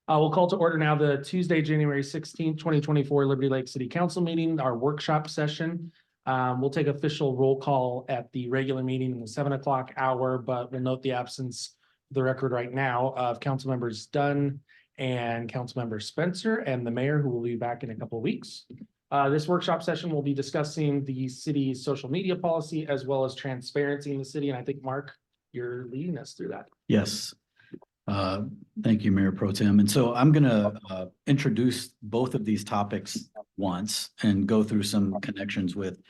We'll call to order now the Tuesday, January 16th, 2024 Liberty Lake City Council meeting, our workshop session. We'll take official roll call at the regular meeting in the 7 o'clock hour, but we'll note the absence of the record right now of Council Members Dunn and Councilmember Spencer and the mayor, who will be back in a couple of weeks. This workshop session will be discussing the city's social media policy as well as transparency in the city. And I think, Mark, you're leading us through that. Yes. Thank you, Mayor Pro Tem. And so I'm going to introduce both of these topics once and go through some connections with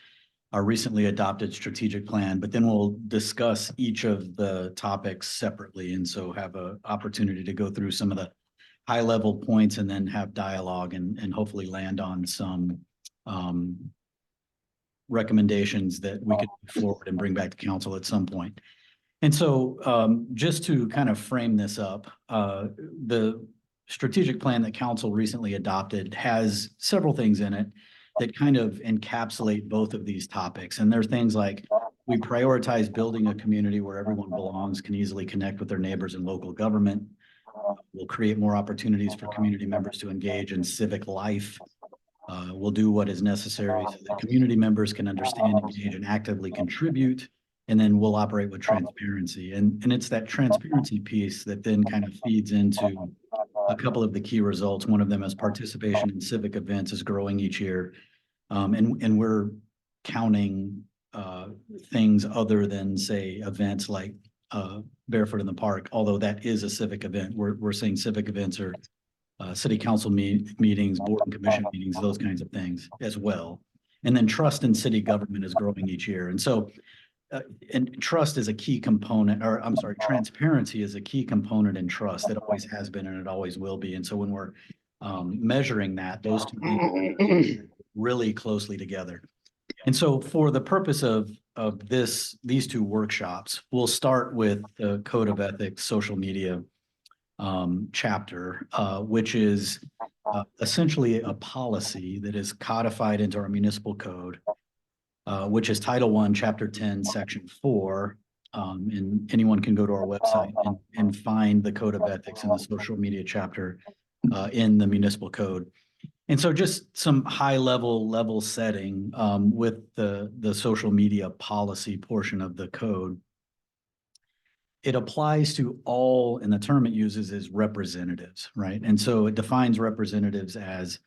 our recently adopted strategic plan, but then we'll discuss each of the topics separately. And so have an opportunity to go through some of the high level points and then have dialogue and hopefully land on some recommendations that we could move forward and bring back to council at some point. And so just to kind of frame this up, the strategic plan that council recently adopted has several things in it that kind of encapsulate both of these topics. And there's things like we prioritize building a community where everyone belongs, can easily connect with their neighbors and local government. We'll create more opportunities for community members to engage in civic life. We'll do what is necessary so that community members can understand, engage, and actively contribute. And then we'll operate with transparency. And it's that transparency piece that then kind of feeds into a couple of the key results. One of them is participation in civic events is growing each year. And we're counting things other than, say, events like Barefoot in the Park, although that is a civic event. We're saying civic events are city council meetings, board and commission meetings, those kinds of things as well. And then trust in city government is growing each year. And so and trust is a key component, or I'm sorry, transparency is a key component in trust. It always has been and it always will be. And so when we're measuring that, those two things really closely together. And so for the purpose of these two workshops, we'll start with the Code of Ethics social media chapter, which is essentially a policy that is codified into our municipal code. Which is Title I, Chapter 10, Section 4. And anyone can go to our website and find the Code of Ethics in the social media chapter in the municipal code. And so just some high level setting with the social media policy portion of the code. It applies to all, and the term it uses is representatives, right? And so it defines representatives as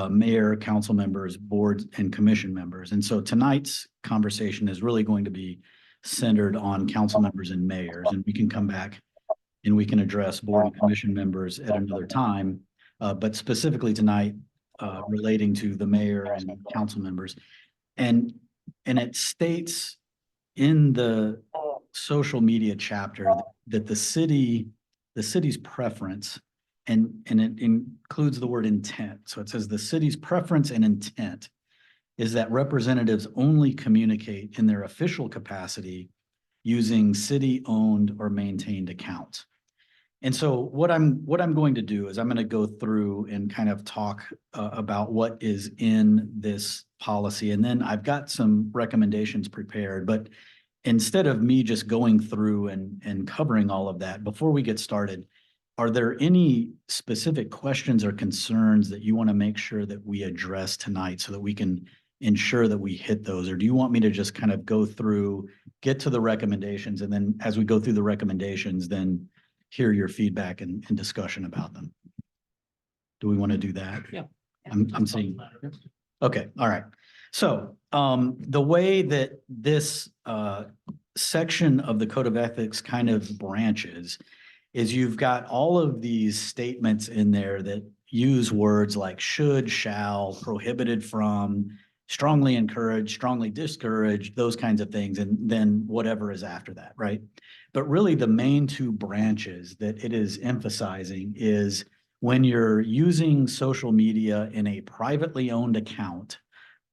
mayor, council members, boards, and commission members. And so tonight's conversation is really going to be centered on council members and mayors. And we can come back and we can address board and commission members at another time. But specifically tonight, relating to the mayor and council members. And it states in the social media chapter that the city's preference and it includes the word intent. So it says the city's preference and intent is that representatives only communicate in their official capacity using city-owned or maintained accounts. And so what I'm going to do is I'm going to go through and kind of talk about what is in this policy. And then I've got some recommendations prepared, but instead of me just going through and covering all of that, before we get started, are there any specific questions or concerns that you want to make sure that we address tonight so that we can ensure that we hit those? Or do you want me to just kind of go through, get to the recommendations, and then as we go through the recommendations, then hear your feedback and discussion about them? Do we want to do that? Yeah. I'm seeing. Okay. All right. So the way that this section of the Code of Ethics kind of branches is you've got all of these statements in there that use words like should, shall, prohibited from, strongly encouraged, strongly discouraged, those kinds of things, and then whatever is after that, right? But really the main two branches that it is emphasizing is when you're using social media in a privately owned account,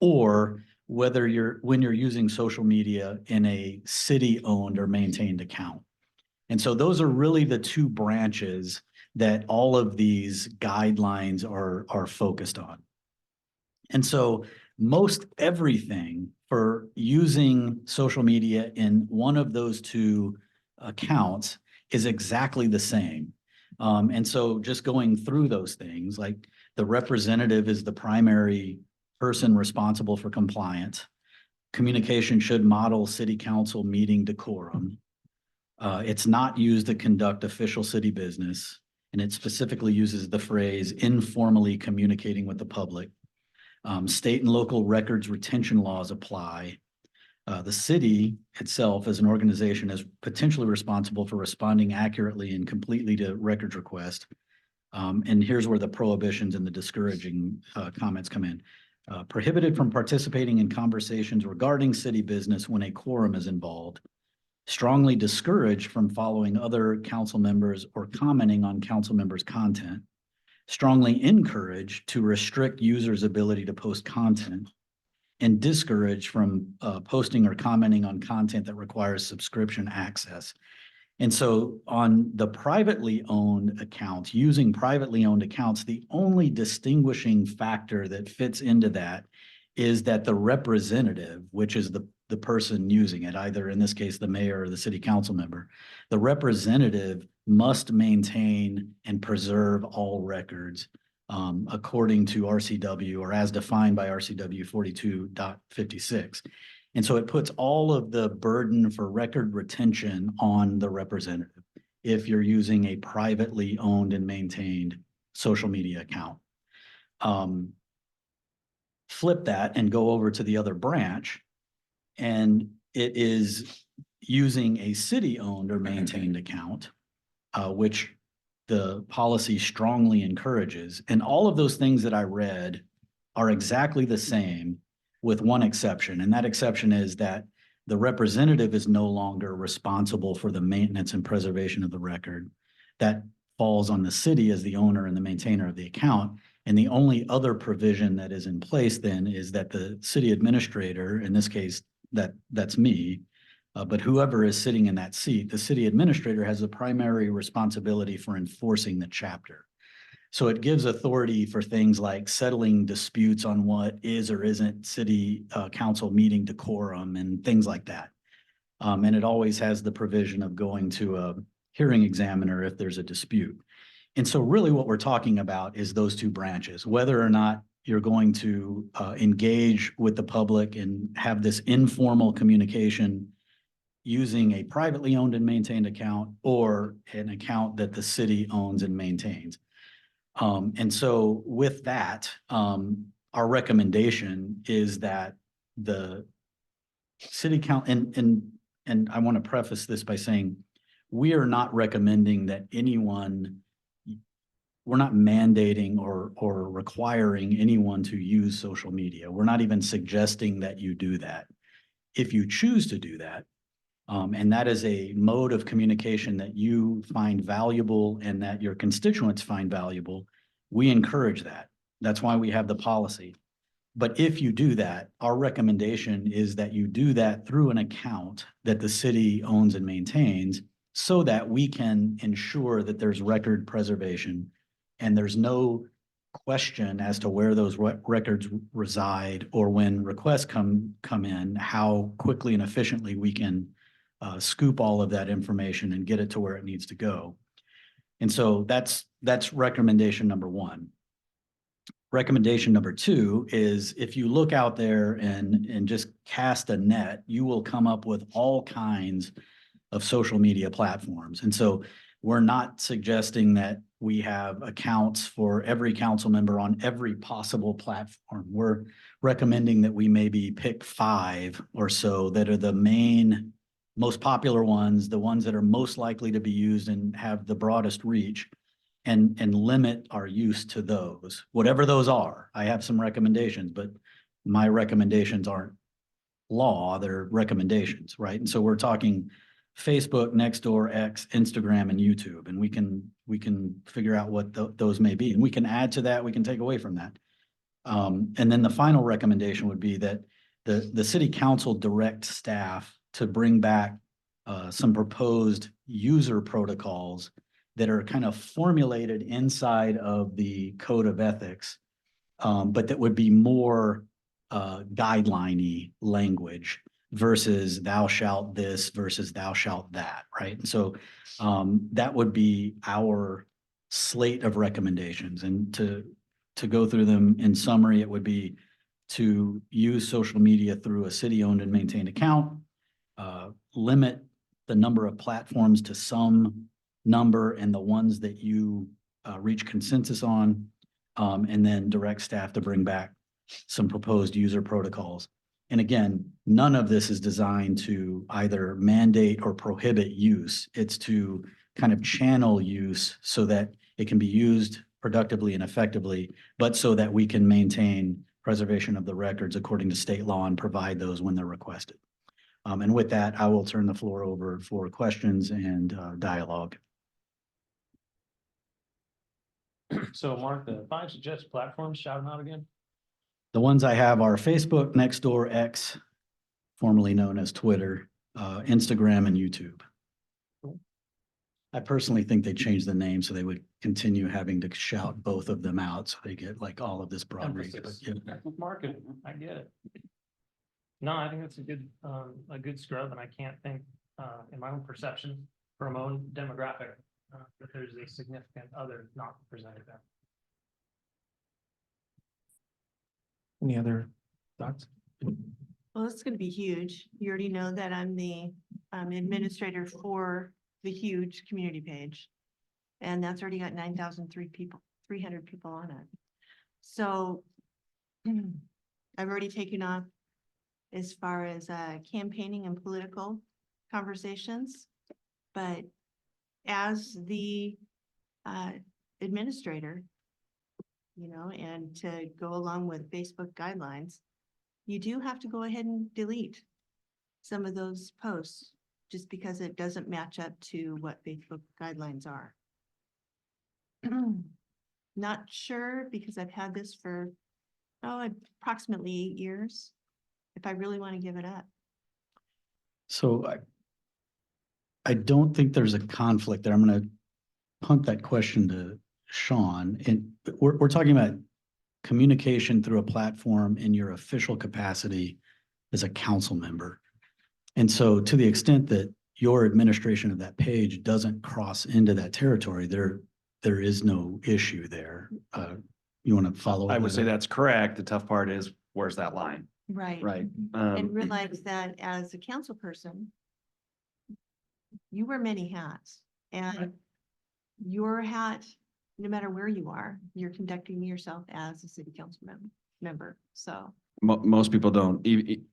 or when you're using social media in a city-owned or maintained account. And so those are really the two branches that all of these guidelines are focused on. And so most everything for using social media in one of those two accounts is exactly the same. And so just going through those things, like the representative is the primary person responsible for compliance. Communication should model city council meeting decorum. It's not used to conduct official city business, and it specifically uses the phrase informally communicating with the public. State and local records retention laws apply. The city itself as an organization is potentially responsible for responding accurately and completely to records requests. And here's where the prohibitions and the discouraging comments come in. Prohibited from participating in conversations regarding city business when a quorum is involved. Strongly discouraged from following other council members or commenting on council members' content. Strongly encouraged to restrict users' ability to post content, and discouraged from posting or commenting on content that requires subscription access. And so on the privately owned accounts, using privately owned accounts, the only distinguishing factor that fits into that is that the representative, which is the person using it, either in this case, the mayor or the city council member, the representative must maintain and preserve all records according to RCW or as defined by RCW 42.56. And so it puts all of the burden for record retention on the representative if you're using a privately owned and maintained social media account. Flip that and go over to the other branch, and it is using a city-owned or maintained account, which the policy strongly encourages. And all of those things that I read are exactly the same with one exception. And that exception is that the representative is no longer responsible for the maintenance and preservation of the record. That falls on the city as the owner and the maintainer of the account. And the only other provision that is in place then is that the city administrator, in this case, that's me, but whoever is sitting in that seat, the city administrator has the primary responsibility for enforcing the chapter. So it gives authority for things like settling disputes on what is or isn't city council meeting decorum and things like that. And it always has the provision of going to a hearing examiner if there's a dispute. And so really what we're talking about is those two branches, whether or not you're going to engage with the public and have this informal communication using a privately owned and maintained account or an account that the city owns and maintains. And so with that, our recommendation is that the city council, and I want to preface this by saying, we are not recommending that anyone, we're not mandating or requiring anyone to use social media. We're not even suggesting that you do that. If you choose to do that, and that is a mode of communication that you find valuable and that your constituents find valuable, we encourage that. That's why we have the policy. But if you do that, our recommendation is that you do that through an account that the city owns and maintains so that we can ensure that there's record preservation and there's no question as to where those records reside, or when requests come in, how quickly and efficiently we can scoop all of that information and get it to where it needs to go. And so that's recommendation number one. Recommendation number two is if you look out there and just cast a net, you will come up with all kinds of social media platforms. And so we're not suggesting that we have accounts for every council member on every possible platform. We're recommending that we maybe pick 5 or so that are the main, most popular ones, the ones that are most likely to be used and have the broadest reach, and limit our use to those, whatever those are. I have some recommendations, but my recommendations aren't law, they're recommendations, right? And so we're talking Facebook, Nextdoor, X, Instagram, and YouTube, and we can figure out what those may be, and we can add to that, we can take away from that. And then the final recommendation would be that the city council direct staff to bring back some proposed user protocols that are kind of formulated inside of the code of ethics, but that would be more guideline-y language versus thou shalt this versus thou shalt that, right? And so that would be our slate of recommendations. And to go through them in summary, it would be to use social media through a city-owned and maintained account, limit the number of platforms to some number and the ones that you reach consensus on, and then direct staff to bring back some proposed user protocols. And again, none of this is designed to either mandate or prohibit use. It's to kind of channel use so that it can be used productively and effectively, but so that we can maintain preservation of the records according to state law and provide those when they're requested. And with that, I will turn the floor over for questions and dialogue. So Mark, the 5 suggested platforms, shout them out again. The ones I have are Facebook, Nextdoor, X, formerly known as Twitter, Instagram, and YouTube. I personally think they changed the name so they would continue having to shout both of them out so they get like all of this broad reach. But, Emphasis. yeah. Marketing, I get it. No, I think that's a good scrub, and I can't think, in my own perception, for my own demographic, that there's a significant other not presented there. Any other thoughts? Well, it's gonna be huge. You already know that I'm the administrator for the huge community page. And that's already got 300 people on it. So I've already taken off as far as campaigning and political conversations. But as the administrator, you know, and to go along with Facebook guidelines, you do have to go ahead and delete some of those posts just because it doesn't match up to what Facebook guidelines are. Not sure, because I've had this for, approximately 8 years, if I really want to give it up. So I don't think there's a conflict there. I'm going to punt that question to Sean. And we're talking about communication through a platform in your official capacity as a council member. And so to the extent that your administration of that page doesn't cross into that territory, there is no issue there. You want to follow? I would that say up? that's correct. The tough part is, where's that line, Right. right? And realize that as a council person, you wear many hats, and your hat, no matter where you are, you're conducting yourself as a city council member. So, Most people don't,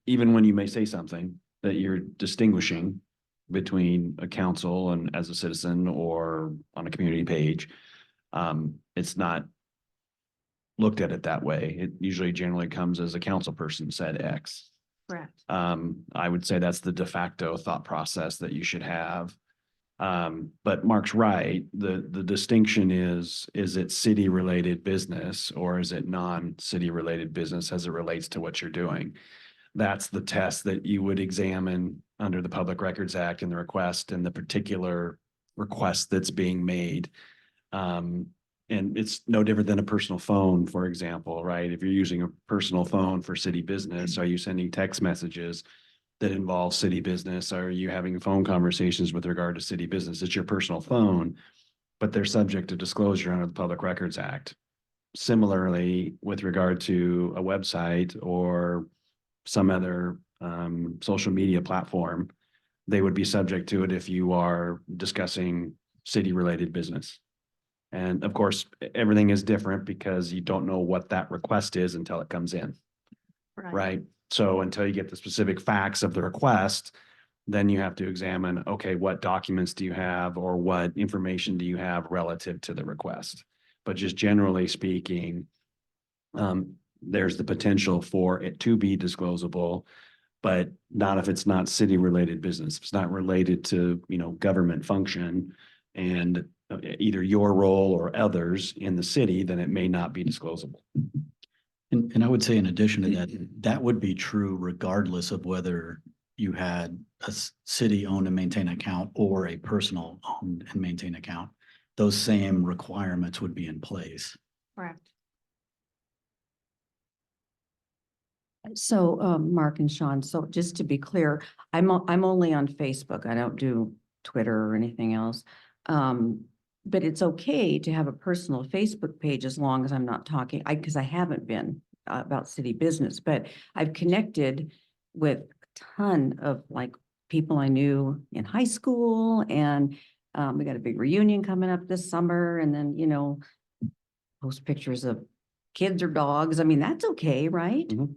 even when you may say something that you're distinguishing between a council and as a citizen or on a community page, it's not looked at it that way. It usually generally comes as a council person said X. correct. I would say that's the de facto thought process that you should have. But Mark's right. The distinction is it city related business or is it non-city related business as it relates to what you're doing? That's the test that you would examine under the Public Records Act and the request and the particular request that's being made. And it's no different than a personal phone, for example, right? If you're using a personal phone for city business, are you sending text messages that involve city business? Are you having phone conversations with regard to city business? It's your personal phone, but they're subject to disclosure under the Public Records Act. Similarly, with regard to a website or some other social media platform, they would be subject to it if you are discussing city-related business. And of course, everything is different because you don't know what that request is until it comes in, right? So until you get the specific facts of the request, then you have to examine, okay, what documents do you have or what information do you have relative to the request? But just generally speaking, there's the potential for it to be disclosable, but not if it's not city-related business. If it's not related to, government function and either your role or others in the city, then it may not be disclosable. And I would say in addition to that, that would be true regardless of whether you had a city-owned and maintained account or a personal owned and maintained account. Those same requirements would be in place. Correct. So, Mark and Sean, so just to be clear, I'm only on Facebook. I don't do Twitter or anything else. but it's okay to have a personal Facebook page as long as I'm not talking, because I haven't been about city business, but I've connected with a ton of like people I knew in high school, and we got a big reunion coming up this summer, and then, post pictures of kids or dogs. I mean, that's okay, right? Mhm.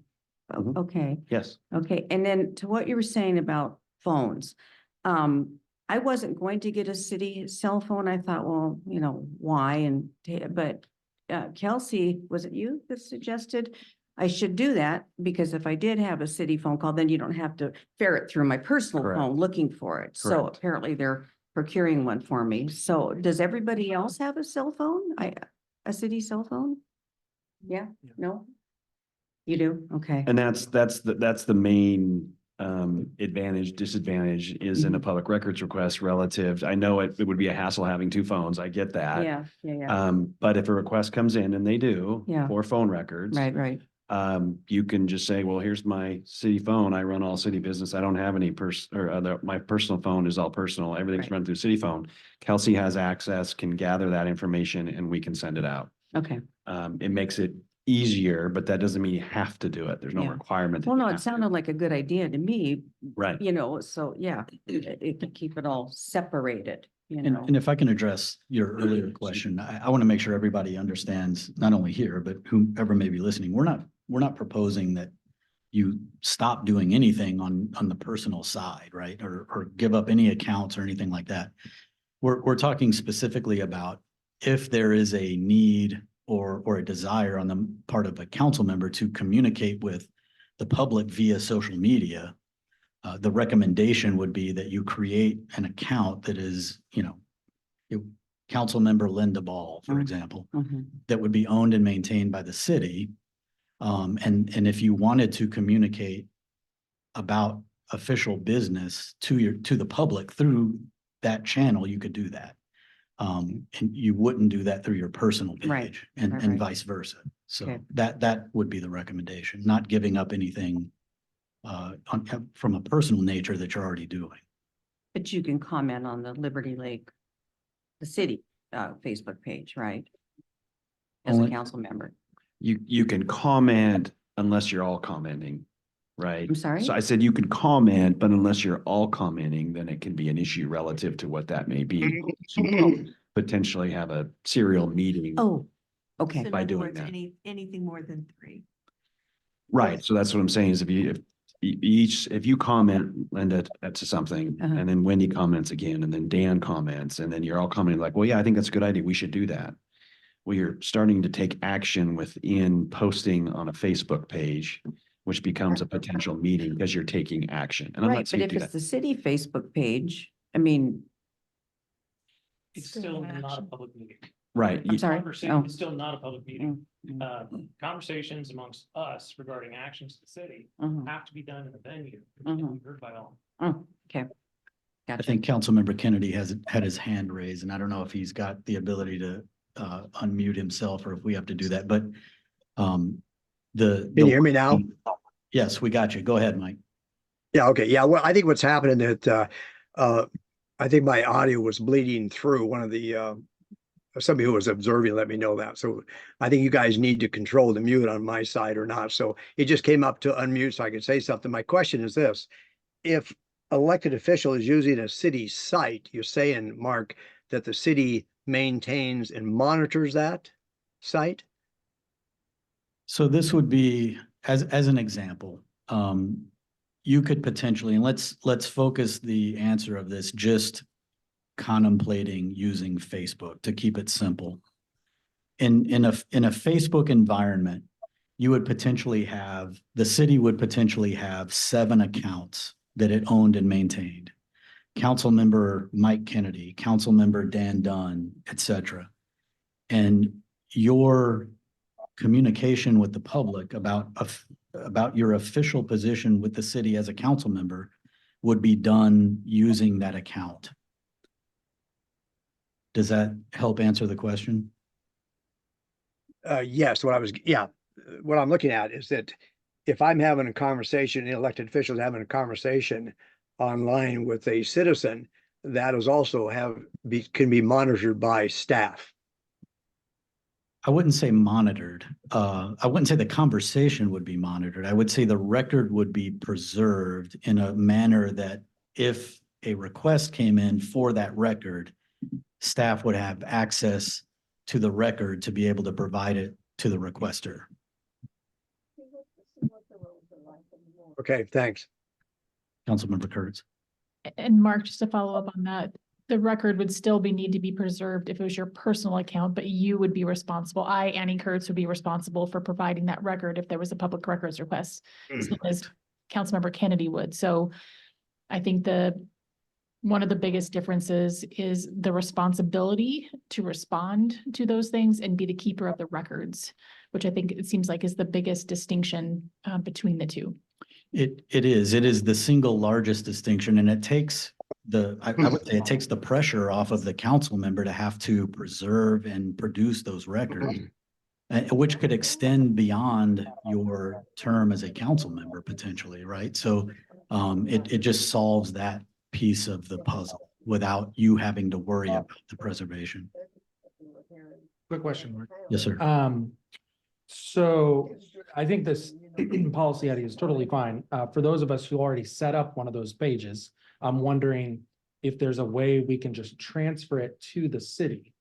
Oh, Mhm. okay. Yes. Okay, and then to what you were saying about phones. I wasn't going to get a city cell phone. I thought, well, why? But Kelsey, was it you that suggested I should do that? Because if I did have a city phone call, then you don't have to ferret through my personal Correct. phone looking for it. So Correct. apparently they're procuring one for me. So does everybody else have a cell phone? A city cell phone? Yeah, no? You do? Okay. And that's the main advantage, disadvantage is in a Mhm. public records request relative. I know it would be a hassle having two phones. I get that. Yeah. But if a request comes in, and they do Yeah. for phone records. Right. You can just say, well, here's my city phone. I run all city business. I don't have any my personal phone is all personal. Everything's Right. run through city phone. Kelsey has access, can gather that information, and we can send it out. Okay. It makes it easier, but that doesn't mean you have to do it. There's no Yeah. requirement. that Well, you no, it have to. sounded like a good idea to me, Right. so yeah, it could keep it all separated, And if I can address your earlier question, I want to make sure everybody understands, not only here, but whomever may be listening, we're not proposing that you stop doing anything on the personal side, right? Or give up any accounts or anything like that. We're talking specifically about if there is a need or a desire on the part of a council member to communicate with the public via social media. The recommendation would be that you create an account that is, council member Linda Ball, for Mhm. example, Mhm. that would be owned and maintained by the city. And if you wanted to communicate about official business to the public through that channel, you could do that. And you wouldn't do that through your personal Right, page right, and right. vice versa. So Okay. that would be the recommendation, not giving up anything from a personal nature that you're already doing. But you can comment on the Liberty Lake, the city, Facebook page, right? As a Only- council member. You can comment unless you're all commenting, right? I'm sorry? So I said you can comment, but unless you're all commenting, then it can be an issue relative to what that may be. So you could potentially have a serial meeting. Oh, okay. So in by other doing words, that. anything more than 3. Right, so that's what I'm saying is if you comment, Linda, to something, Uh-huh. and then Wendy comments again, and then Dan comments, and then you're all commenting like, well, yeah, I think that's a good idea. We should do that. Well, you're starting to take action within posting on a Facebook page, which becomes a potential meeting because you're taking action. And I'm Right, not but saying if do it's that. the city Facebook page, I mean, It's Still still an not a action. public meeting. Right, I'm sorry. Conversation Oh. is still not a public meeting. mm, Conversations amongst us regarding actions to the city mhm, have to be done in a venue. and be Mhm. Heard by all. okay. I Gotcha. think Councilmember Kennedy has had his hand raised, and I don't know if he's got the ability to unmute himself or if we have to do that, but Can you hear me now? Yes, we got you. Go ahead, Mike. Yeah, okay. Yeah, well, I think what's happening that I think my audio was bleeding through. One of the somebody who was observing let me know that. So I think you guys need to control the mute on my side or not. So it just came up to unmute so I could say something. My question is this: if elected official is using a city site, you're saying, Mark, that the city maintains and monitors that site? So this would be, as an example, you could potentially, and let's focus the answer of this just contemplating using Facebook to keep it simple. In a Facebook environment, you would potentially have, the city would potentially have 7 accounts that it owned and maintained. Councilmember Mike Kennedy, Councilmember Dan Dunn, et cetera. And your communication with the public about your official position with the city as a council member would be done using that account. Does that help answer the question? Yes, what I'm looking at is that if I'm having a conversation, the elected officials having a conversation online with a citizen, that is also can be monitored by staff. I wouldn't say monitored. I wouldn't say the conversation would be monitored. I would say the record would be preserved in a manner that if a request came in for that record, staff would have access to the record to be able to provide it to the requester. Okay, thanks. Councilmember Kurtz. And Mark, just to follow up on that, the record would still need to be preserved if it was your personal account, but you would be responsible. Annie Kurtz, would be responsible for providing that record if there was a public records request, same as Councilmember Kennedy would. So I think one of the biggest differences is the responsibility to respond to those things and be the keeper of the records, which I think it seems like is the biggest distinction between the two. It is the single largest distinction, and it takes I would say it takes the pressure off of the council member to have to preserve and produce those records, which could extend beyond your term as a council member potentially, right? So it just solves that piece of the puzzle without you having to worry about the preservation. Quick question, Mark. Yes, sir. So I think this policy idea is totally fine. For those of us who already set up one of those pages, I'm wondering if there's a way we can just transfer it to the city.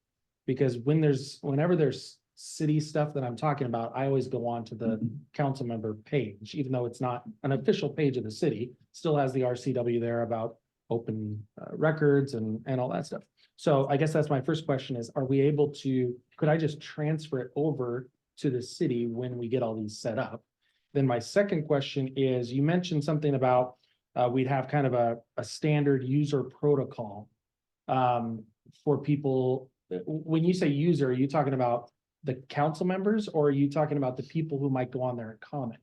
Because whenever there's city stuff that I'm talking about, I always go on to the council member page, even though it's not an official page of the city, still has the RCW there about open records and all that stuff. So I guess that's my first question is, could I just transfer it over to the city when we get all these set up? Then my second question is, you mentioned something about we'd have kind of a standard user protocol for people. When you say user, are you talking about the council members, or are you talking about the people who might go on there and comment?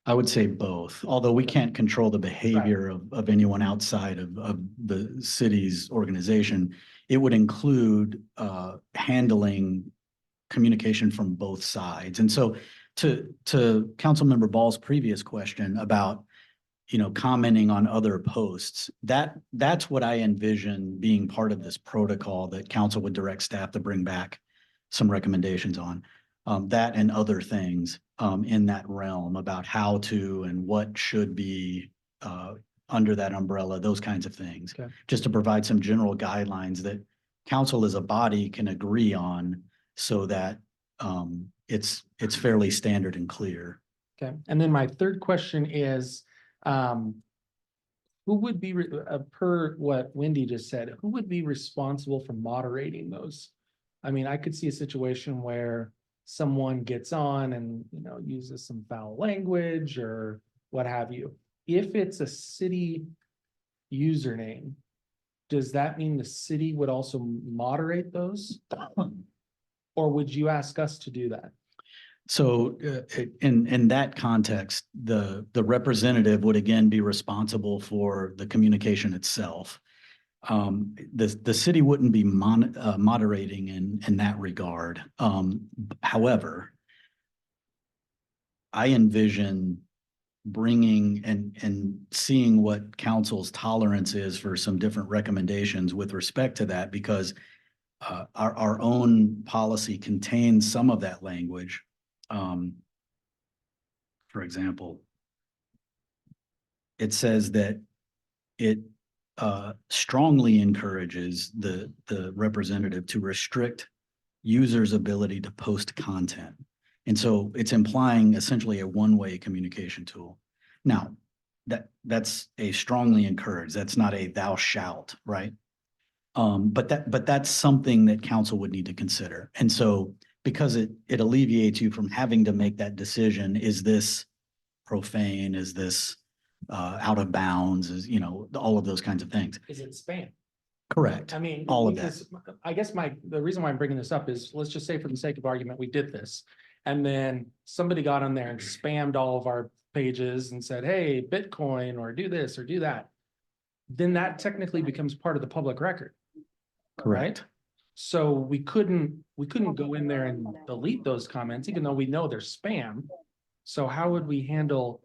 I would say both, although we can't control the behavior of anyone outside of the city's organization. It would include handling communication from both sides. And so to Councilmember Ball's previous question about, commenting on other posts, that's what I envision being part of this protocol that council would direct staff to bring back some recommendations on. That and other things in that realm about how to and what should be under that umbrella, those kinds of things. Okay. Just to provide some general guidelines that council as a body can agree on so that it's fairly standard and clear. Okay, and then my third question is, who would be, per what Wendy just said, who would be responsible for moderating those? I mean, I could see a situation where someone gets on and, uses some foul language or what have you. If it's a city username, does that mean the city would also moderate those? Or would you ask us to do that? So in that context, the representative would again be responsible for the communication itself. The city wouldn't be moderating in that regard. However, I envision bringing and seeing what council's tolerance is for some different recommendations with respect to that, because our own policy contains some of that language. For example, it says that it strongly encourages the representative to restrict users' ability to post content. And so it's implying essentially a one-way communication tool. Now, that's a strongly encouraged, that's not a thou shalt, right? But that's something that council would need to consider. And so because it alleviates you from having to make that decision, is this profane? Is this out of bounds? Is, all of those kinds of things. Is it spam? Correct. I mean, all of that. because I guess the reason why I'm bringing this up is, let's just say for the sake of argument, we did this. And then somebody got on there and spammed all of our pages and said, hey, Bitcoin, or do this or do that. Then that technically becomes part of the public record. Correct. Right? So we couldn't go in there and delete those comments, even though we know they're spam. So how would we handle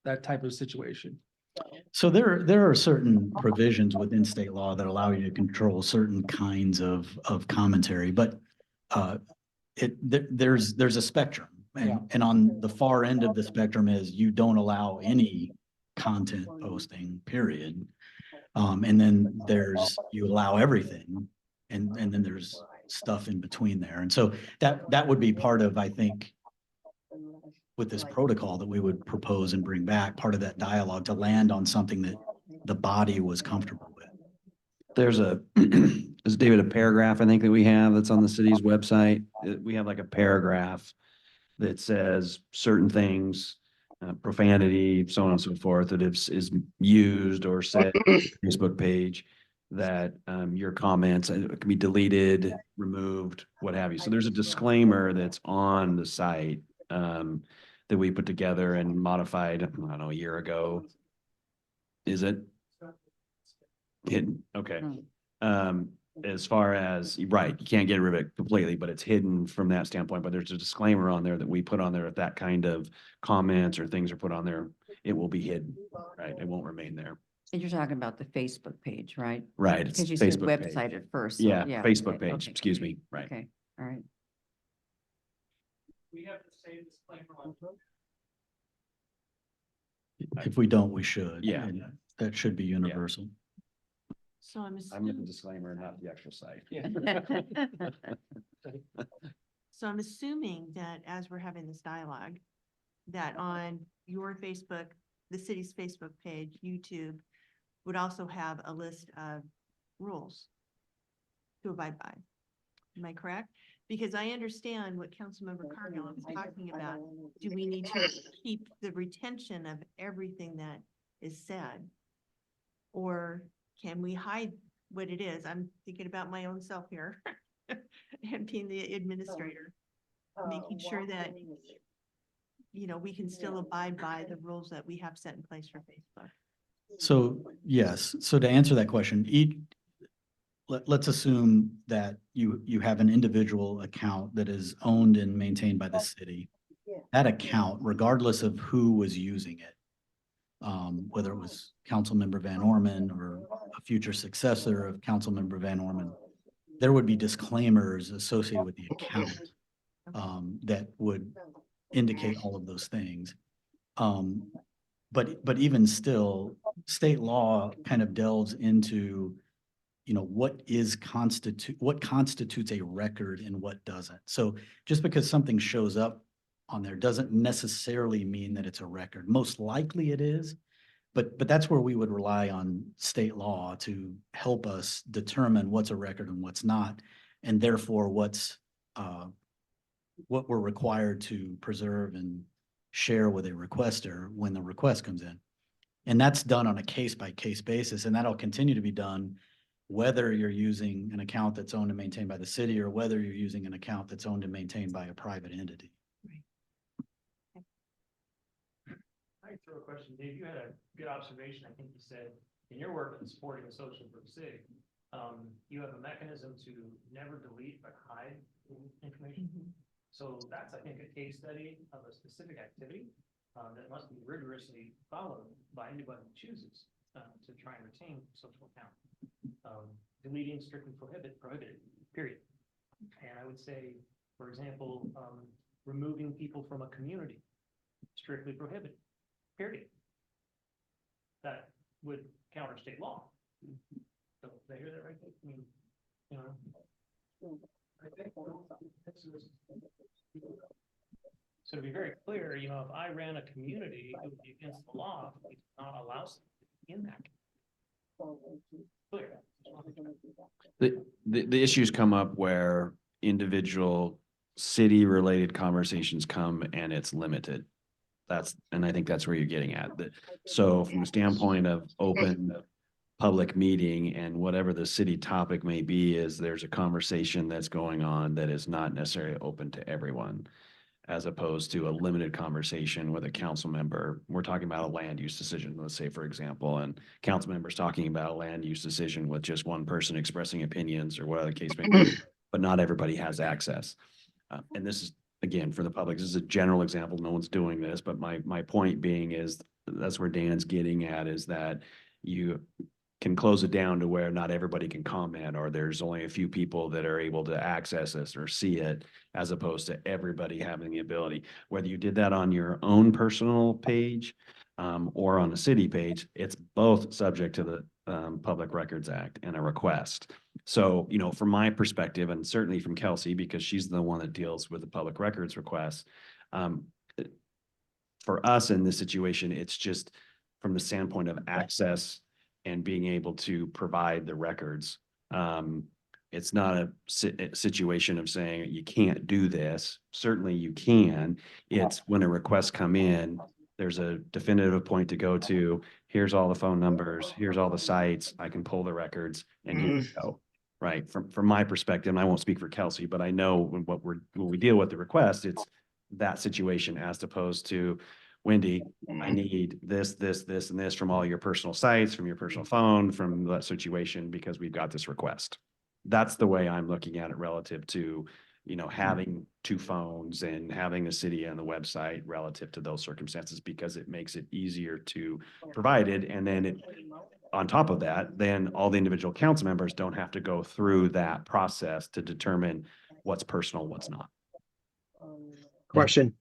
that type of situation? So there are certain provisions within state law that allow you to control certain kinds of commentary, but there's a spectrum. Yeah. And on the far end of the spectrum is you don't allow any content posting, period. And then you allow everything, and then there's stuff in between there. And so that would be part of, I think, with this protocol that we would propose and bring back, part of that dialogue to land on something that the body was comfortable with. There's is David, a paragraph I think that we have that's on the city's website. We have like a paragraph that says certain things, profanity, so on and so forth, that is used or said on the Facebook page, that your comments can be deleted, removed, what have you. So there's a disclaimer that's on the site that we put together and modified, I don't know, a year ago. Is it? Hidden, okay. As far as, right, you can't get rid of it completely, but it's hidden from that standpoint. But there's a disclaimer on there that we put on there. If that kind of comments or things are put on there, it will be hidden, right? It won't remain there. And you're talking about the Facebook page, right? Right, it's Because you said Facebook page. website at first. so Yeah, Facebook okay, page, okay, excuse okay, me, right. Okay, all right. We have the same disclaimer on. If we don't, we should. Yeah. And that should be universal. So I'm I'm with the assuming, disclaimer, not the actual site. so I'm assuming that as we're having this dialogue, that on your Facebook, the city's Facebook page, YouTube would also have a list of rules to abide by. Am I correct? Because I understand what Councilmember Cargill was talking about. Do we need to keep the retention of everything that is said? Or can we hide what it is? I'm thinking about my own self here and being the administrator, making sure that, you know, we can still abide by the rules that we have set in place for Facebook. So, yes, so to answer that question, let's assume that you have an individual account that is owned and maintained by the city. That account, regardless of who was using it, whether it was Councilmember Van Orman or a future successor of Councilmember Van Orman, there would be disclaimers associated with the account that would indicate all of those things. But even still, state law kind of delves into, you know, what constitutes a record and what doesn't. So just because something shows up on there doesn't necessarily mean that it's a record. Most likely it is, but that's where we would rely on state law to help us determine what's a record and what's not, and therefore what we're required to preserve and share with a requester when the request comes in. And that's done on a case-by-case basis, and that'll continue to be done whether you're using an account that's owned and maintained by the city or whether you're using an account that's owned and maintained by a private entity. I throw a question, Dave, you had a good observation, I think you said, in your work in supporting the social for the city, you have a mechanism to never delete but hide information. So that's, I think, a case study of a specific activity that must be rigorously followed by anybody who chooses to try and retain social account. Deleting strictly prohibited, period. And I would say, for example, removing people from a community, strictly prohibited, period. That would counter state law. So did I hear that right? I mean, you know. So to be very clear, you know, if I ran a community, it would be against the law if we did not allow something in that. Clear. The issues come up where individual city-related conversations come and it's limited. And I think that's where you're getting at. So from a standpoint of open public meeting and whatever the city topic may be, is there's a conversation that's going on that is not necessarily open to everyone, as opposed to a limited conversation with a council member. We're talking about a land use decision, let's say, for example, and council members talking about a land use decision with just one person expressing opinions or whatever the case may be, but not everybody has access. And this is, again, for the public, this is a general example. No one's doing this, but my point being is that's where Dan's getting at, is that you can close it down to where not everybody can comment, or there's only a few people that are able to access this or see it, as opposed to everybody having the ability. Whether you did that on your own personal page, or on a city page, it's both subject to the Public Records Act and a request. So, you know, from my perspective, and certainly from Kelsey, because she's the one that deals with the public records requests, for us in this situation, it's just from the standpoint of access and being able to provide the records. It's not a situation of saying you can't do this. Certainly you can. It's when a request come in, there's a definitive point to go to. Here's all the phone numbers. Here's all the sites. I can pull the records and here you go. Right. From my perspective, and I won't speak for Kelsey, but I know when we deal with the request, it's that situation as opposed to, Wendy, I need this, this, this, and this from all your personal sites, from your personal phone, from that situation, because we've got this request. That's the way I'm looking at it relative to, you know, having two phones and having the city and the website relative to those circumstances, because it makes it easier to provide it. And then it, on top of that, then all the individual council members don't have to go through that process to determine what's personal, what's not. Question.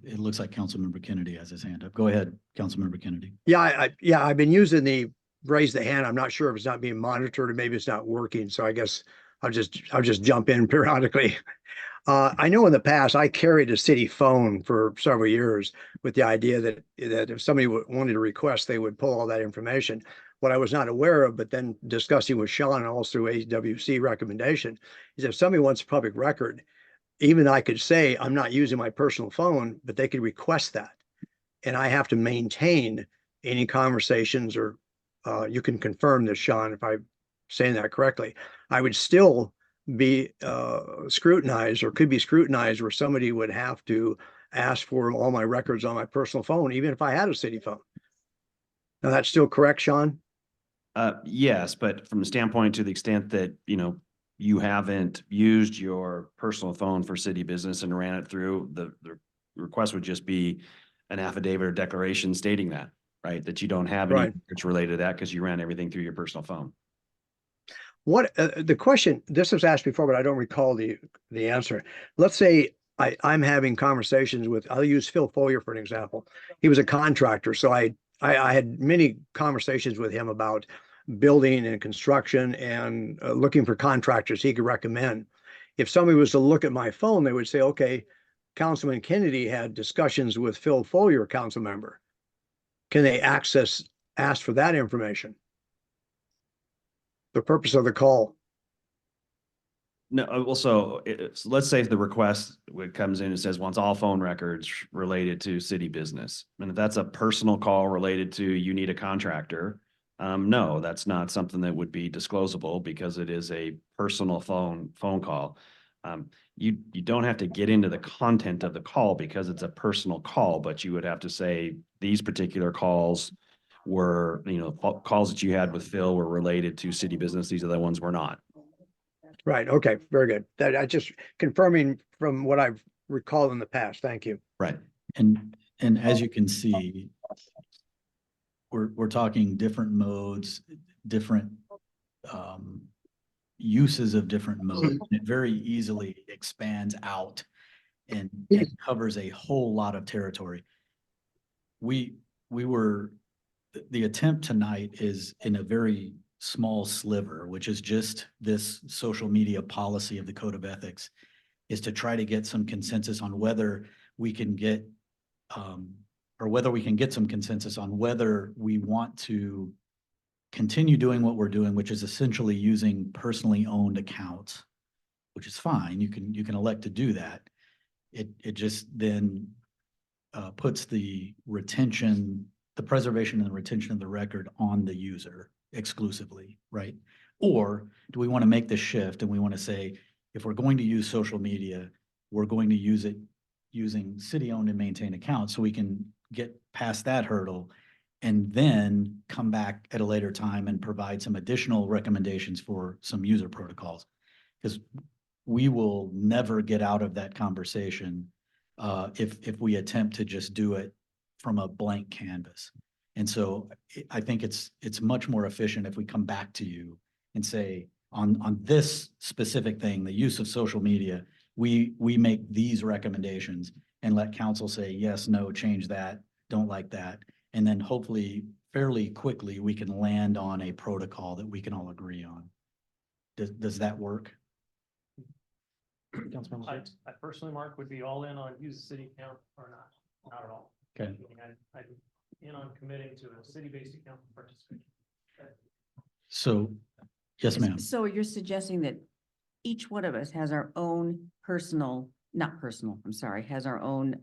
It looks like Councilmember Kennedy has his hand up. Go ahead, Councilmember Kennedy. Yeah, I've been using the raise the hand. I'm not sure if it's not being monitored or maybe it's not working. So I guess I'll just jump in periodically. I know in the past I carried a city phone for several years with the idea that if somebody wanted to request, they would pull all that information. What I was not aware of, but then discussing with Sean and also through AWC recommendation, is if somebody wants a public record, even I could say I'm not using my personal phone, but they could request that. And I have to maintain any conversations, or you can confirm this, Sean, if I'm saying that correctly. I would still be scrutinized, or could be scrutinized, where somebody would have to ask for all my records on my personal phone, even if I had a city phone. Now, that's still correct, Sean? Yes, but from the standpoint, to the extent that, you know, you haven't used your personal phone for city business and ran it through, the request would just be an affidavit or declaration stating that, right? That you don't have any records related to that because you ran everything through your personal phone. What the question, this was asked before, but I don't recall the answer. Let's say I'm having conversations with, I'll use Phil Follier for an example. He was a contractor, so I had many conversations with him about building and construction, and looking for contractors he could recommend. If somebody was to look at my phone, they would say, okay, Councilman Kennedy had discussions with Phil Follier, council member. Can they ask for that information? The purpose of the call. No, also, let's say if the request comes in and says wants all phone records related to city business, and if that's a personal call related to you need a contractor, no, that's not something that would be disclosable because it is a personal phone call. You don't have to get into the content of the call because it's a personal call, but you would have to say these particular calls were, you know, calls that you had with Phil were related to city business. These other ones were not. Right. Okay. Very good. That I just confirming from what I've recalled in the past. Thank you. Right. And as you can see, we're talking different modes, different uses of different modes. It very easily expands out and covers a whole lot of territory. The attempt tonight is in a very small sliver, which is just this social media policy of the Code of Ethics, is to try to get some consensus on whether we can get some consensus on whether we want to continue doing what we're doing, which is essentially using personally owned accounts, which is fine. You can elect to do that. It just then puts the preservation and the retention of the record on the user exclusively, right? Or do we want to make the shift and we want to say, if we're going to use social media, we're going to use it using city-owned and maintained accounts, so we can get past that hurdle and then come back at a later time and provide some additional recommendations for some user protocols. Because we will never get out of that conversation if we attempt to just do it from a blank canvas. And so I think it's much more efficient if we come back to you and say, on this specific thing, the use of social media, we make these recommendations and let council say, yes, no, change that, don't like that. And then hopefully fairly quickly, we can land on a protocol that we can all agree on. Does that work? Councilmember I, Fritz? I personally, Mark, would be all in on use the city account or not at all. Okay. I mean, I'm in on committing to a city-based account participation. So, yes, ma'am. So you're suggesting that each one of us has our own personal, not personal, I'm sorry, has our own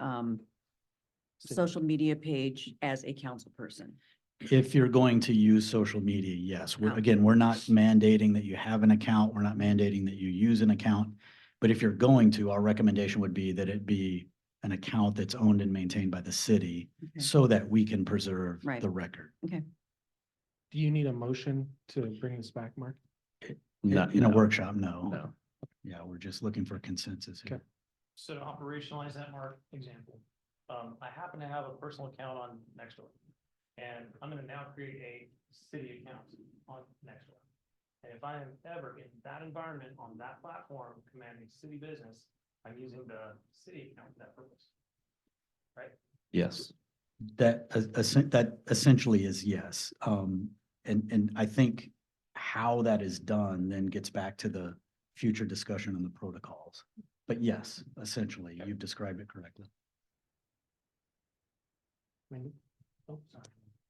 social media page as a council person? If you're going to use social media, yes. Oh. Again, we're not mandating that you have an account. We're not mandating that you use an account. But if you're going to, our recommendation would be that it be an account that's owned and maintained by the city Okay. so that we can preserve Right. the record. Do you need a motion to bring this back, Mark? Not- In a no. workshop, no. No. Yeah, we're just looking for consensus here. Okay. So to operationalize that, Mark, example, I happen to have a personal account on Nextdoor. And I'm gonna now create a city account on Nextdoor. And if I am ever in that environment on that platform commanding city business, I'm using the city account for that purpose. Yes. That essentially is yes. And I think how that is done then gets back to the future discussion on the protocols. But yes, essentially, you've described it correctly. Maybe? Oh, sorry.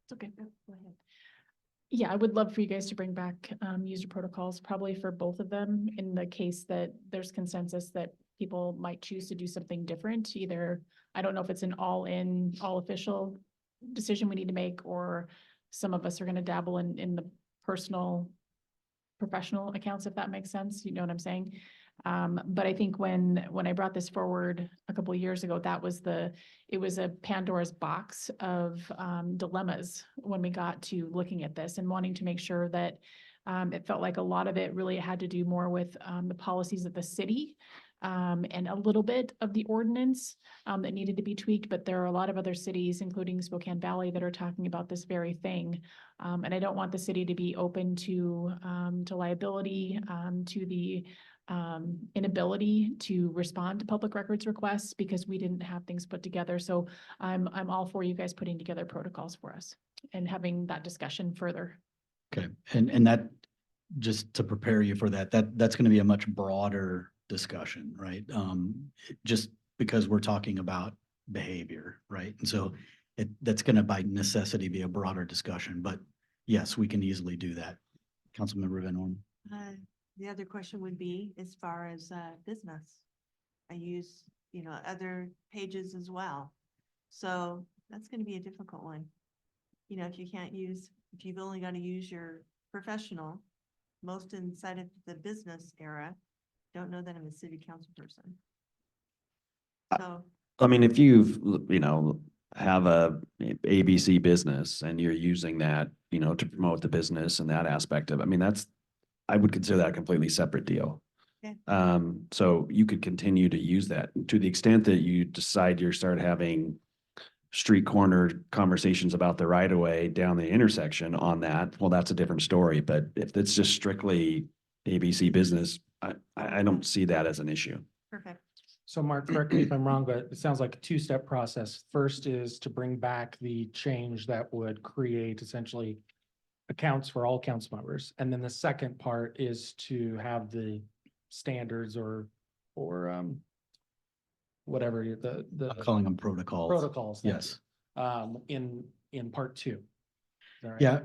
It's okay. Go ahead. Yeah, I would love for you guys to bring back user protocols, probably for both of them, in the case that there's consensus that people might choose to do something different. Either, I don't know if it's an all-in, all-official decision we need to make, or some of us are gonna dabble in the personal, professional accounts, if that makes sense. You know what I'm saying? But I think when I brought this forward a couple of years ago, it was a Pandora's box of dilemmas when we got to looking at this and wanting to make sure that it felt like a lot of it really had to do more with the policies of the city and a little bit of the ordinance that needed to be tweaked, but there are a lot of other cities, including Spokane Valley, that are talking about this very thing. And I don't want the city to be open to liability, to the inability to respond to public records requests because we didn't have things put together. So I'm all for you guys putting together protocols for us and having that discussion further. Okay, and that, just to prepare you for that's going to be a much broader discussion, right? Just because we're talking about behavior, right? And so that's going to by necessity be a broader discussion, but yes, we can easily do that. Councilmember Van Orn. The other question would be as far as business. I use, other pages as well. So that's going to be a difficult one. If you've only got to use your professional, most inside of the business era, don't know that I'm a city council person. So, I mean, if you've, have a ABC business and you're using that, to promote the business and that aspect of, I would consider that a completely separate deal. Okay. So you could continue to use that to the extent that you decide you start having street corner conversations about the right of way down the intersection on that. Well, that's a different story, but if it's just strictly ABC business, I don't see that as an issue. perfect. So Mark, correct me if I'm wrong, but it sounds like a two-step process. First is to bring back the change that would create essentially accounts for all council members. And then the second part is to have the standards or whatever I'm calling them protocols. protocols. thank Yes. you, in part two. Is that right? Yeah,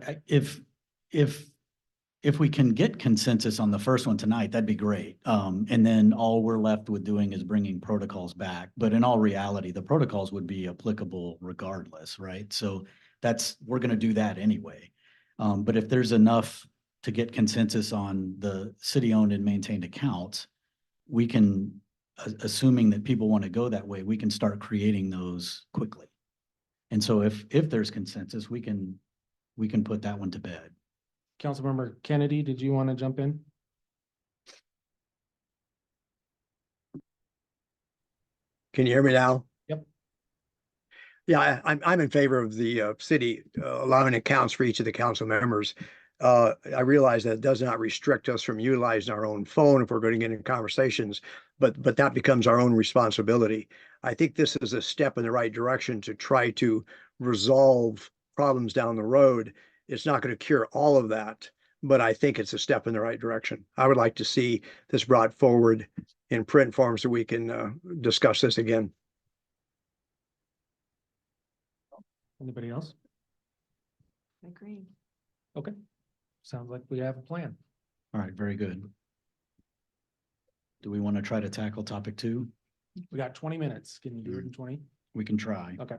if we can get consensus on the first one tonight, that'd be great. And then all we're left with doing is bringing protocols back. But in all reality, the protocols would be applicable regardless, right? So we're going to do that anyway. But if there's enough to get consensus on the city-owned and maintained accounts, we can, assuming that people want to go that way, we can start creating those quickly. And so if there's consensus, we can put that one to bed. Councilmember Kennedy, did you want to jump in? Can you hear me now? Yep. Yeah, I'm in favor of the city allowing accounts for each of the council members. I realize that it does not restrict us from utilizing our own phone if we're going to get in conversations, but that becomes our own responsibility. I think this is a step in the right direction to try to resolve problems down the road. It's not going to cure all of that, but I think it's a step in the right direction. I would like to see this brought forward in print form so we can discuss this again. Anybody else? Agreed. Okay. Sounds like we have a plan. All right, very good. Do we want to try to tackle topic 2? We got 20 minutes. Can you do it in 20? We can try. Okay.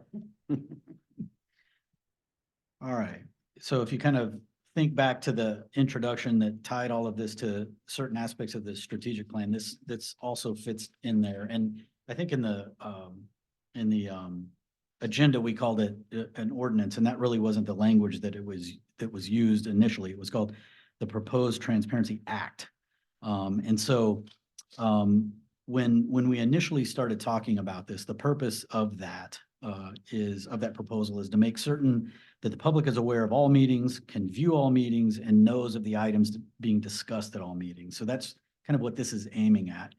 All right. So if you kind of think back to the introduction that tied all of this to certain aspects of the strategic plan, this also fits in there. And I think in the agenda, we called it an ordinance, and that really wasn't the language that was used initially. It was called the Proposed Transparency Act. And so when we initially started talking about this, the purpose of that proposal is to make certain that the public is aware of all meetings, can view all meetings, and knows of the items being discussed at all meetings. So that's kind of what this is aiming at.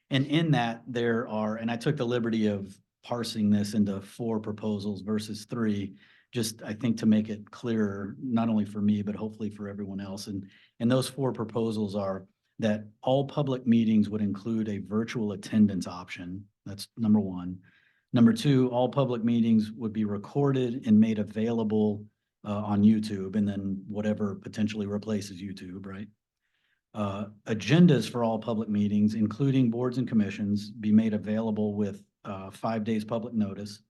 And in that there are, and I took the liberty of parsing this into 4 proposals versus 3, just I think to make it clearer, not only for me, but hopefully for everyone else. And those 4 proposals are that all public meetings would include a virtual attendance option. That's number 1. Number 2, all public meetings would be recorded and made available on YouTube, and then whatever potentially replaces YouTube, right? Agendas for all public meetings, including boards and commissions, be made available with 5 days public notice.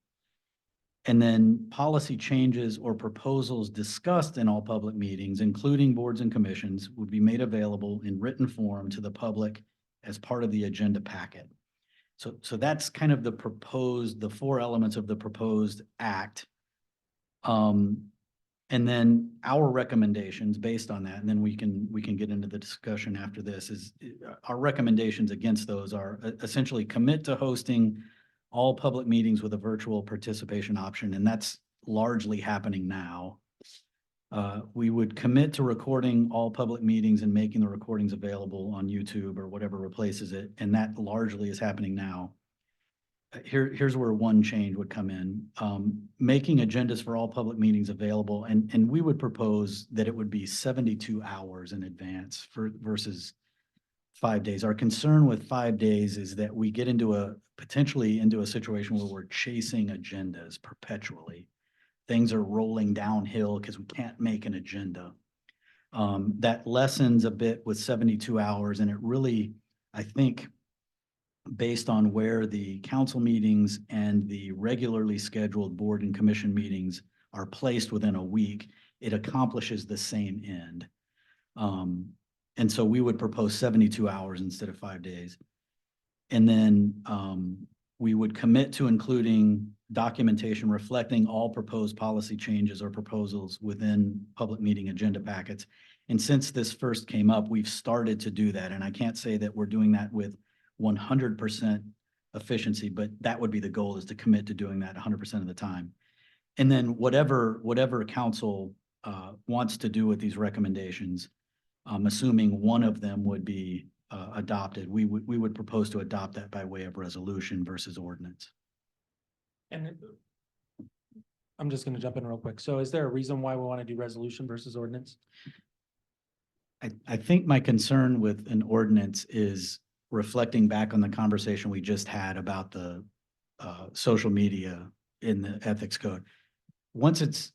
And then policy changes or proposals discussed in all public meetings, including boards and commissions, would be made available in written form to the public as part of the agenda packet. So that's kind of the 4 elements of the proposed act. And then our recommendations based on that, and then we can get into the discussion after this, is our recommendations against those are essentially commit to hosting all public meetings with a virtual participation option, and that's largely happening now. We would commit to recording all public meetings and making the recordings available on YouTube or whatever replaces it, and that largely is happening now. Here's where one change would come in. Making agendas for all public meetings available, and we would propose that it would be 72 hours in advance versus 5 days. Our concern with 5 days is that we get potentially into a situation where we're chasing agendas perpetually. Things are rolling downhill because we can't make an agenda. That lessens a bit with 72 hours, and it really, I think, based on where the council meetings and the regularly scheduled board and commission meetings are placed within a week, it accomplishes the same end. And so we would propose 72 hours instead of 5 days. And then we would commit to including documentation reflecting all proposed policy changes or proposals within public meeting agenda packets. And since this first came up, we've started to do that. And I can't say that we're doing that with 100% efficiency, but that would be the goal, is to commit to doing that 100% of the time. And then whatever council wants to do with these recommendations, assuming one of them would be adopted, we would propose to adopt that by way of resolution versus ordinance. And I'm just going to jump in real quick. So is there a reason why we want to do resolution versus ordinance? I think my concern with an ordinance is reflecting back on the conversation we just had about the social media in the ethics code. Once it's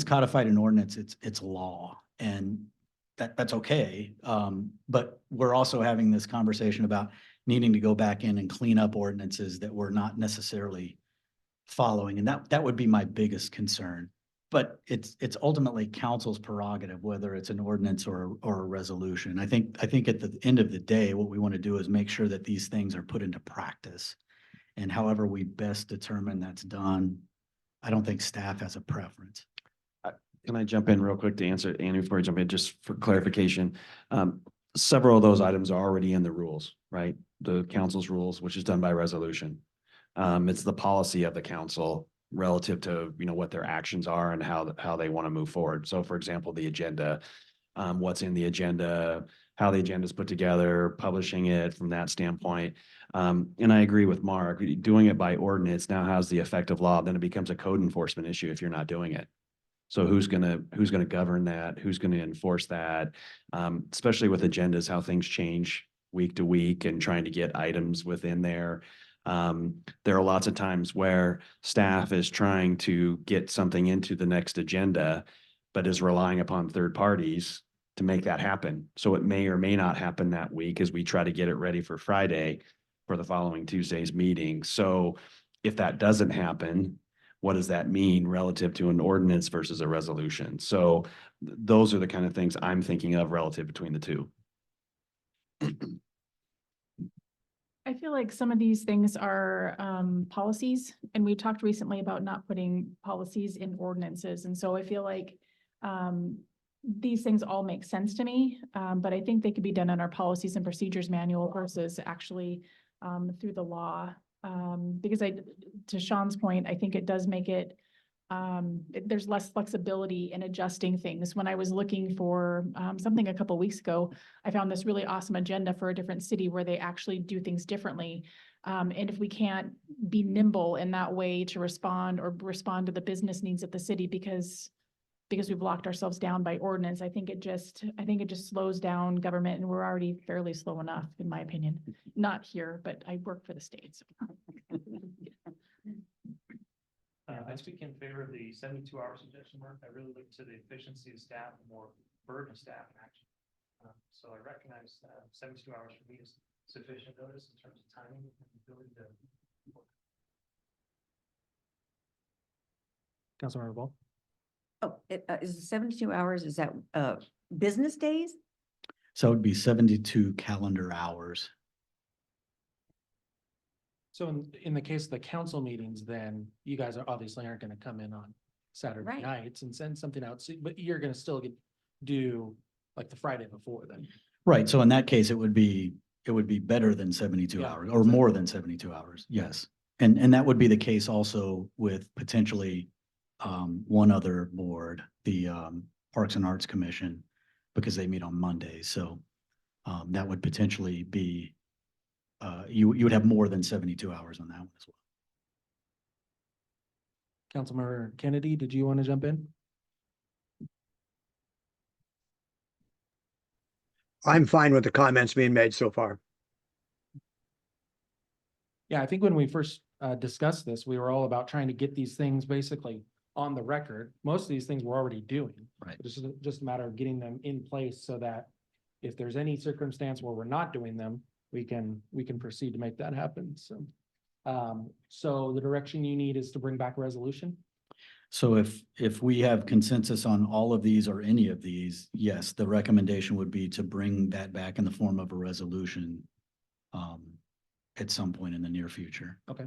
codified in ordinance, it's law, and that's okay. But we're also having this conversation about needing to go back in and clean up ordinances that we're not necessarily following. And that would be my biggest concern. But it's ultimately council's prerogative, whether it's an ordinance or a resolution. I think at the end of the day, what we want to do is make sure that these things are put into practice. And however we best determine that's done, I don't think staff has a preference. Can I jump in real quick to answer, Andy, before I jump in, just for clarification? Several of those items are already in the rules, right? The council's rules, which is done by resolution. It's the policy of the council relative to, what their actions are and how they want to move forward. So for example, the agenda, what's in the agenda, how the agenda is put together, publishing it from that standpoint. And I agree with Mark, doing it by ordinance now has the effect of law, then it becomes a code enforcement issue if you're not doing it. So who's gonna govern that? Who's gonna enforce that? Especially with agendas, how things change week to week and trying to get items within there. There are lots of times where staff is trying to get something into the next agenda, but is relying upon third parties to make that happen. So it may or may not happen that week as we try to get it ready for Friday for the following Tuesday's meeting. So if that doesn't happen, what does that mean relative to an ordinance versus a resolution? So those are the kind of things I'm thinking of relative between the two. I feel like some of these things are policies, and we talked recently about not putting policies in ordinances. And so I feel like these things all make sense to me, but I think they could be done in our policies and procedures manual versus actually through the law. Because to Sean's point, I think it does make it, there's less flexibility in adjusting things. When I was looking for something a couple weeks ago, I found this really awesome agenda for a different city where they actually do things differently. And if we can't be nimble in that way to respond to the business needs of the city because we've locked ourselves down by ordinance, I think it just slows down government, and we're already fairly slow enough, in my opinion. Not here, but I work for the states. I speak in favor of the 72-hour suggestion, Mark. I really look to the efficiency of staff and more burden of staff in action. So I recognize 72 hours for me is sufficient notice in terms of timing and ability to. Councilmember Ball? Oh, is 72 hours, is that business days? So it would be 72 calendar hours. So in the case of the council meetings, then you guys obviously aren't gonna come in on Saturday Right. nights and send something out, but you're gonna still do like the Friday before then. Right, so in that case, it would be better than 72 Yeah, hours or more than 72 hours, yes. And that would be the case also with potentially one other board, the Parks and Arts Commission, because they meet on Mondays, so that would potentially be you would have more than 72 hours on that one as well. Councilmember Kennedy, did you want to jump in? I'm fine with the comments being made so far. Yeah, I think when we first discussed this, we were all about trying to get these things basically on the record. Most of these things we're already doing. Right. It's just a matter of getting them in place so that if there's any circumstance where we're not doing them, we can proceed to make that happen. So, so the direction you need is to bring back a resolution? So if we have consensus on all of these or any of these, yes, the recommendation would be to bring that back in the form of a resolution at some point in the near future. Okay.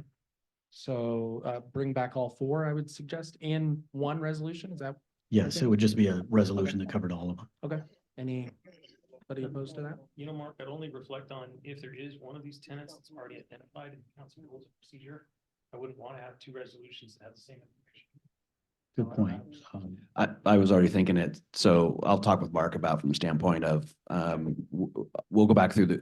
So bring back all four, I would suggest, in one resolution. Is that Yes, it would just be a resolution that covered all of them. okay? Anybody opposed to that? You know, Mark, I'd only reflect on if there is one of these tenants that's already identified in the council rules of procedure. I wouldn't want to have two resolutions that have the same information. Good point. I was already thinking it, so I'll talk with Mark about from the standpoint of, we'll go back through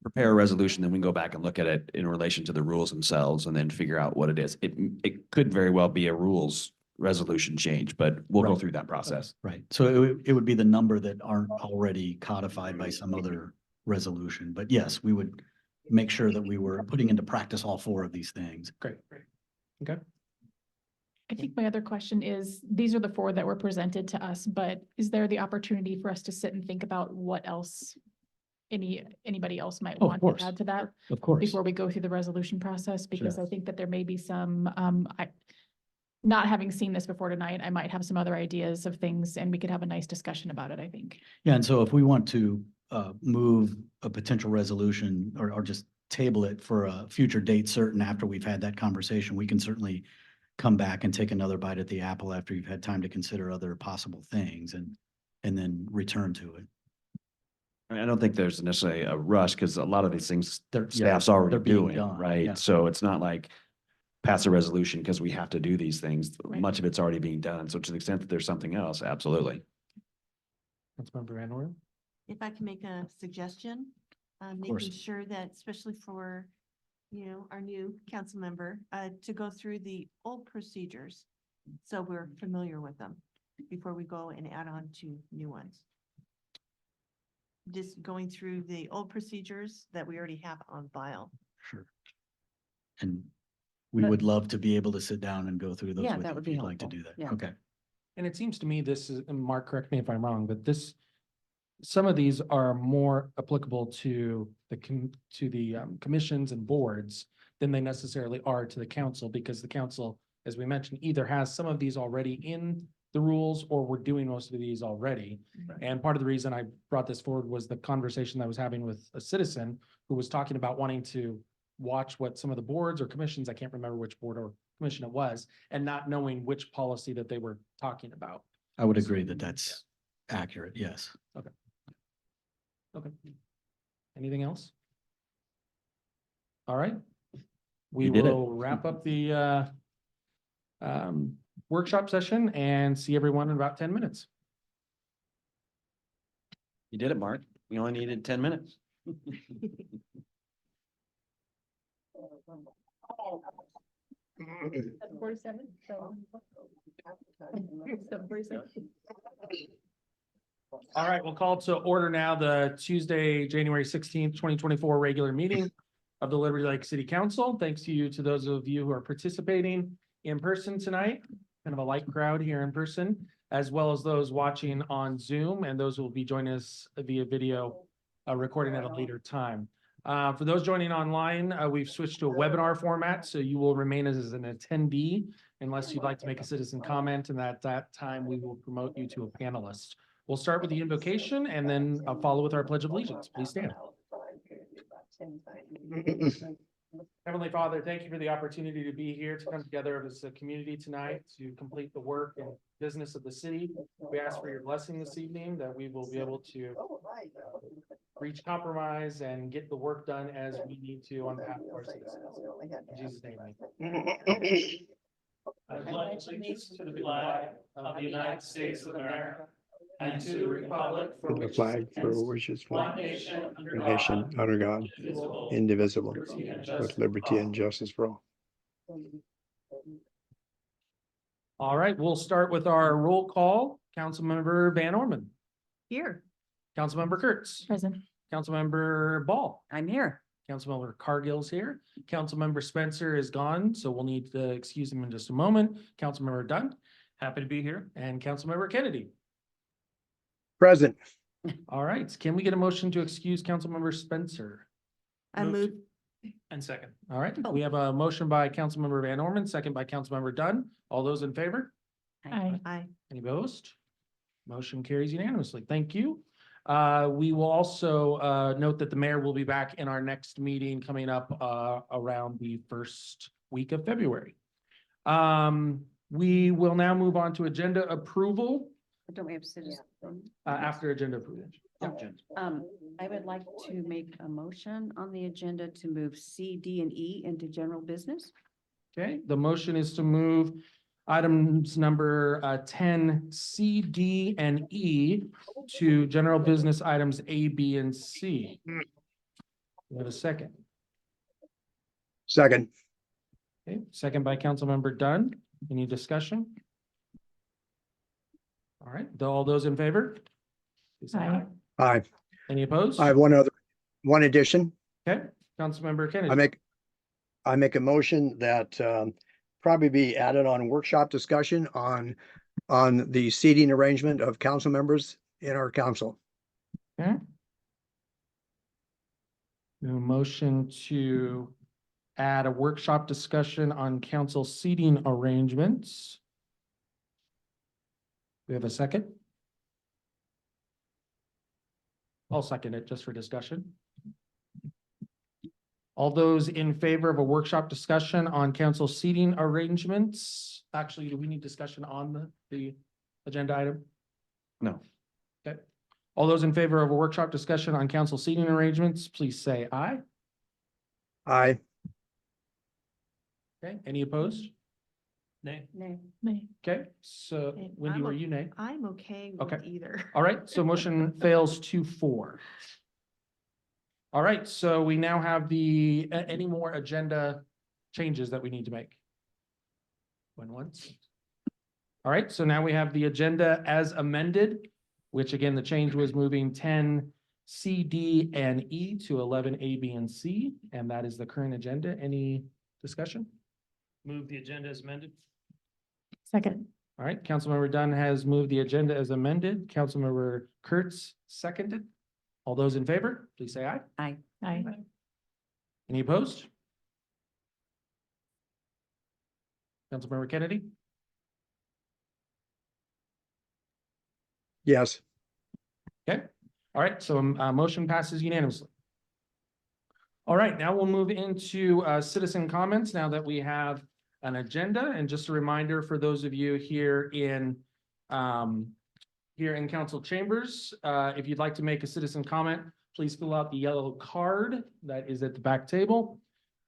prepare a resolution, then we can go back and look at it in relation to the rules themselves and then figure out what it is. It could very well be a rules resolution change, but we'll go Right. through that process. Right, so it would be the number that aren't already codified by some other resolution, but yes, we would make sure that we were putting into practice all four of these things. Great. Okay. I think my other question is, these are the four that were presented to us, but is there the opportunity for us to sit and think about what else anybody else might Oh, of want course. to add to that Of course. before we go through the resolution process? Because Sure. I think that there may be some, not having seen this before tonight, I might have some other ideas of things and we could have a nice discussion about it, I think. Yeah, and so if we want to move a potential resolution or just table it for a future date certain after we've had that conversation, we can certainly come back and take another bite at the apple after you've had time to consider other possible things and then return to it. I mean, I don't think there's necessarily a rush because a lot of these things They're- yeah, staff's already they're being doing, done, right? yeah. So it's not like pass a resolution because we have to do these things. Right. Much of it's already being done. So to the extent that there's something else, absolutely. Councilmember Van Orn? If I can make a suggestion, course. making sure that especially for, you know, our new council member, to go through the old procedures. So we're familiar with them before we go and add on to new ones. Just going through the old procedures that we already have on file. Sure. And we But- would love to be able to sit down and go through those Yeah, with that you would if be you'd like to helpful. do that. Yeah. Okay. And it seems to me this is, and Mark, correct me if I'm wrong, but some of these are more applicable to the commissions and boards than they necessarily are to the council, because the council, as we mentioned, either has some of these already in the rules or we're doing most of these already. Right. And part of the reason I brought this forward was the conversation I was having with a citizen who was talking about wanting to watch what some of the boards or commissions, I can't remember which board or commission it was, and not knowing which policy that they were talking about. I would agree that that's accurate. Yes. Okay. Anything else? All right. We You did it. will wrap up the workshop session and see everyone in about 10 minutes. You did it, Mark. We only needed 10 minutes. 47, so. 47. All right, we'll call to order now the Tuesday, January 16th, 2024 regular meeting of the Liberty Lake City Council. Thanks to those of you who are participating in person tonight, kind of a light crowd here in person, as well as those watching on Zoom and those who will be joining us via video recording at a later time. For those joining online, we've switched to a webinar format, so you will remain as an attendee unless you'd like to make a citizen comment, and at that time, we will promote you to a panelist. We'll start with the invocation and then follow with our Pledge of Allegiance. Please stand. Heavenly Father, thank you for the opportunity to be here, to come together as a community tonight to complete the work and business of the city. We ask for your blessing this evening, that we will be able to reach compromise and get the work done as we need to on behalf of our citizens. In Jesus' name, amen. I pledge allegiance to the flag of the United States of America and to the republic for The which flag it for stands, which is one one nation under nation God, under God, indivisible, indivisible, liberty and with justice liberty for and justice for all. all right, we'll start with our roll call. Councilmember Van Orman, Here. Councilmember Kurtz, Present. Councilmember Ball, I'm here. Councilmember Cargill's here. Councilmember Spencer is gone, so we'll need to excuse him in just a moment. Councilmember Dunn, happy to be here, and Councilmember Kennedy. Present. All right, can we get a motion to excuse Councilmember Spencer? I Moved. move, And second. All right, we have a motion by Councilmember Van Orman, second by Councilmember Dunn. All those in favor? Aye. aye. Any opposed? Motion carries unanimously. Thank you. We will also note that the mayor will be back in our next meeting coming up around the first week of February. We will now move on to agenda approval Don't we have citizens? after agenda approval. I would like to make a motion on the agenda to move C, D, and E into general business. Okay, the motion is to move items number 10, C, D, and E to general business items A, B, and C. We have a second. Second. Okay, second by Councilmember Dunn. Any discussion? All right, all those in favor? Please say Aye. Aye. Any opposed? I have one addition. Okay, Councilmember Kennedy. I make a motion that probably be added on workshop discussion on the seating arrangement of council members in our council. Okay. A motion to add a workshop discussion on council seating arrangements. We have a second? I'll second it just for discussion. All those in favor of a workshop discussion on council seating arrangements? Actually, do we need discussion on the agenda item? No. Okay. All those in favor of a workshop discussion on council seating arrangements, please say aye. Aye. Okay, any opposed? Nay. Nay. Nay. Okay, so Okay, Wendy, I'm were o- you nay? I'm okay Okay. with either. All right, so motion fails 2-4. All right, so we now have any more agenda changes that we need to make? Going once? All right, so now we have the agenda as amended, which again, the change was moving 10 C, D, and E to 11 A, B, and C, and that is the current agenda. Any discussion? Move the agenda as amended. Second. All right, Councilmember Dunn has moved the agenda as amended. Councilmember Kurtz seconded. All those in favor, please say aye. Aye. Aye. Any opposed? Councilmember Kennedy? Yes. Okay, all right, so motion passes unanimously. All right, now we'll move into citizen comments now that we have an agenda. And just a reminder for those of you here in council chambers, if you'd like to make a citizen comment, please fill out the yellow card that is at the back table.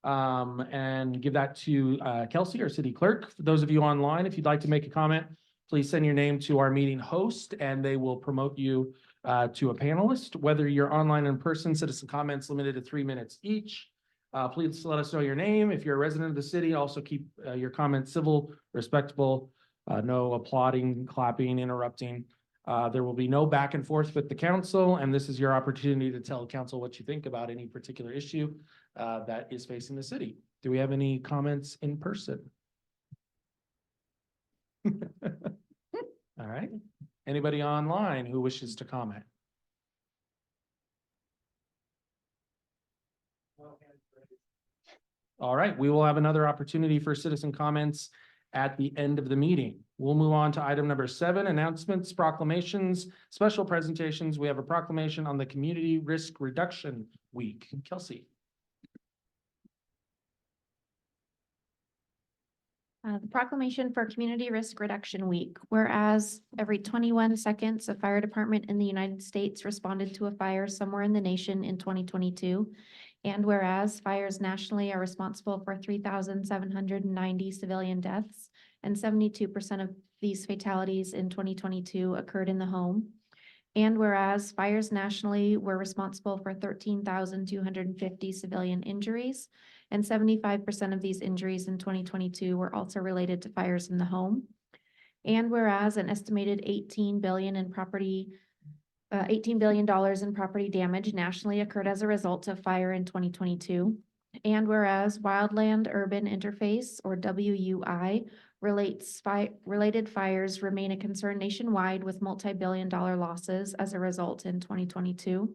And give that to Kelsey, our city clerk. For those of you online, if you'd like to make a comment, please send your name to our meeting host and they will promote you to a panelist. Whether you're online or in person, citizen comments limited to 3 minutes each. Please let us know your name. If you're a resident of the city, also keep your comments civil, respectable, no applauding, clapping, interrupting. There will be no back and forth with the council, and this is your opportunity to tell council what you think about any particular issue that is facing the city. Do we have any comments in person? All right. Anybody online who wishes to comment? All right, we will have another opportunity for citizen comments at the end of the meeting. We'll move on to item number 7, announcements, proclamations, special presentations. We have a proclamation on the Community Risk Reduction Week. Kelsey. The proclamation for Community Risk Reduction Week, whereas every 21 seconds, a fire department in the United States responded to a fire somewhere in the nation in 2022. And whereas fires nationally are responsible for 3,790 civilian deaths, and 72% of these fatalities in 2022 occurred in the home. And whereas fires nationally were responsible for 13,250 civilian injuries, and 75% of these injuries in 2022 were also related to fires in the home. And whereas an estimated $18 billion in property damage nationally occurred as a result of fire in 2022. And whereas Wildland-Urban Interface, or WUI, related fires remain a concern nationwide with multi-billion-dollar losses as a result in 2022.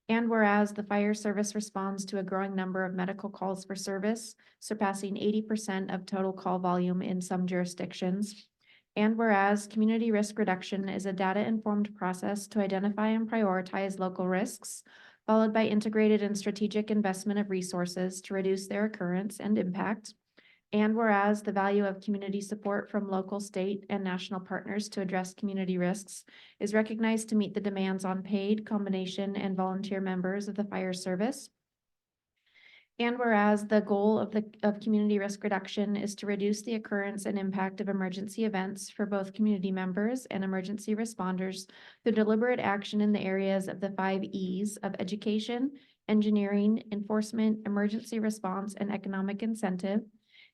And whereas the fire service responds to a growing number of medical calls for service, surpassing 80% of total call volume in some jurisdictions. And whereas community risk reduction is a data-informed process to identify and prioritize local risks, followed by integrated and strategic investment of resources to reduce their occurrence and impact. And whereas the value of community support from local, state, and national partners to address community risks is recognized to meet the demands on paid, combination, and volunteer members of the fire service. And whereas the goal of community risk reduction is to reduce the occurrence and impact of emergency events for both community members and emergency responders through deliberate action in the areas of the 5 E's of education, engineering, enforcement, emergency response, and economic incentive.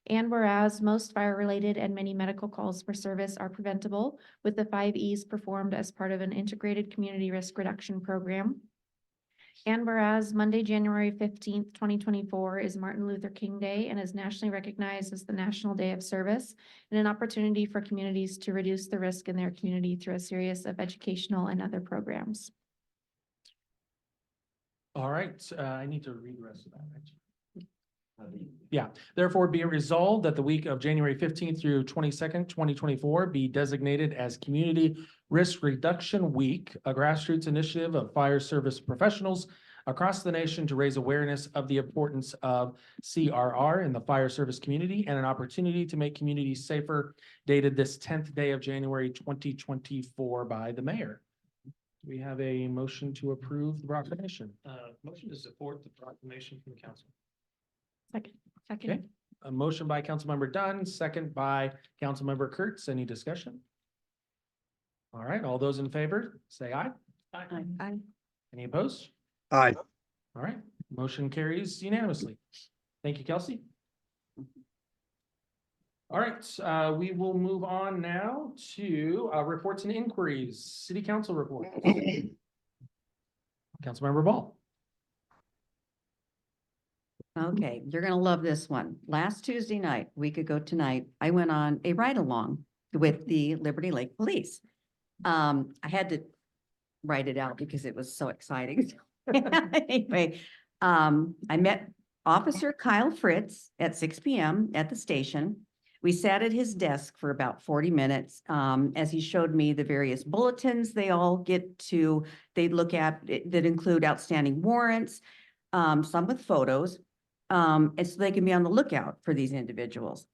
And whereas most fire-related and many medical calls for service are preventable with the 5 E's performed as part of an integrated community risk reduction program. And whereas Monday, January 15th, 2024 is Martin Luther King Day and is nationally recognized as the National Day of Service and an opportunity for communities to reduce the risk in their community through a series of educational and other programs. All right, I need to read the rest of that. Actually. Yeah, therefore be it resolved that the week of January 15th through 22nd, 2024 be designated as Community Risk Reduction Week, a grassroots initiative of fire service professionals across the nation to raise awareness of the importance of CRR in the fire service community and an opportunity to make communities safer, dated this 10th day of January 2024 by the mayor. Do we have a motion to approve the proclamation? Motion to support the proclamation from the council. Second. Okay. a motion by Councilmember Dunn, second by Councilmember Kurtz. Any discussion? All right, all those in favor, say aye. I Any opposed? Aye. All right, motion carries unanimously. Thank you, Kelsey. All right, we will move on now to reports and inquiries, city council report. Councilmember Ball. Okay, you're gonna love this one. Last Tuesday night, week ago tonight, I went on a ride-along with the Liberty Lake Police. I had to write it out because it was so exciting. Anyway, I met Officer Kyle Fritz at 6 p.m. at the station. We sat at his desk for about 40 minutes, as he showed me the various bulletins they all they look at that include outstanding warrants, some with photos, and so they can be on the lookout for these individuals.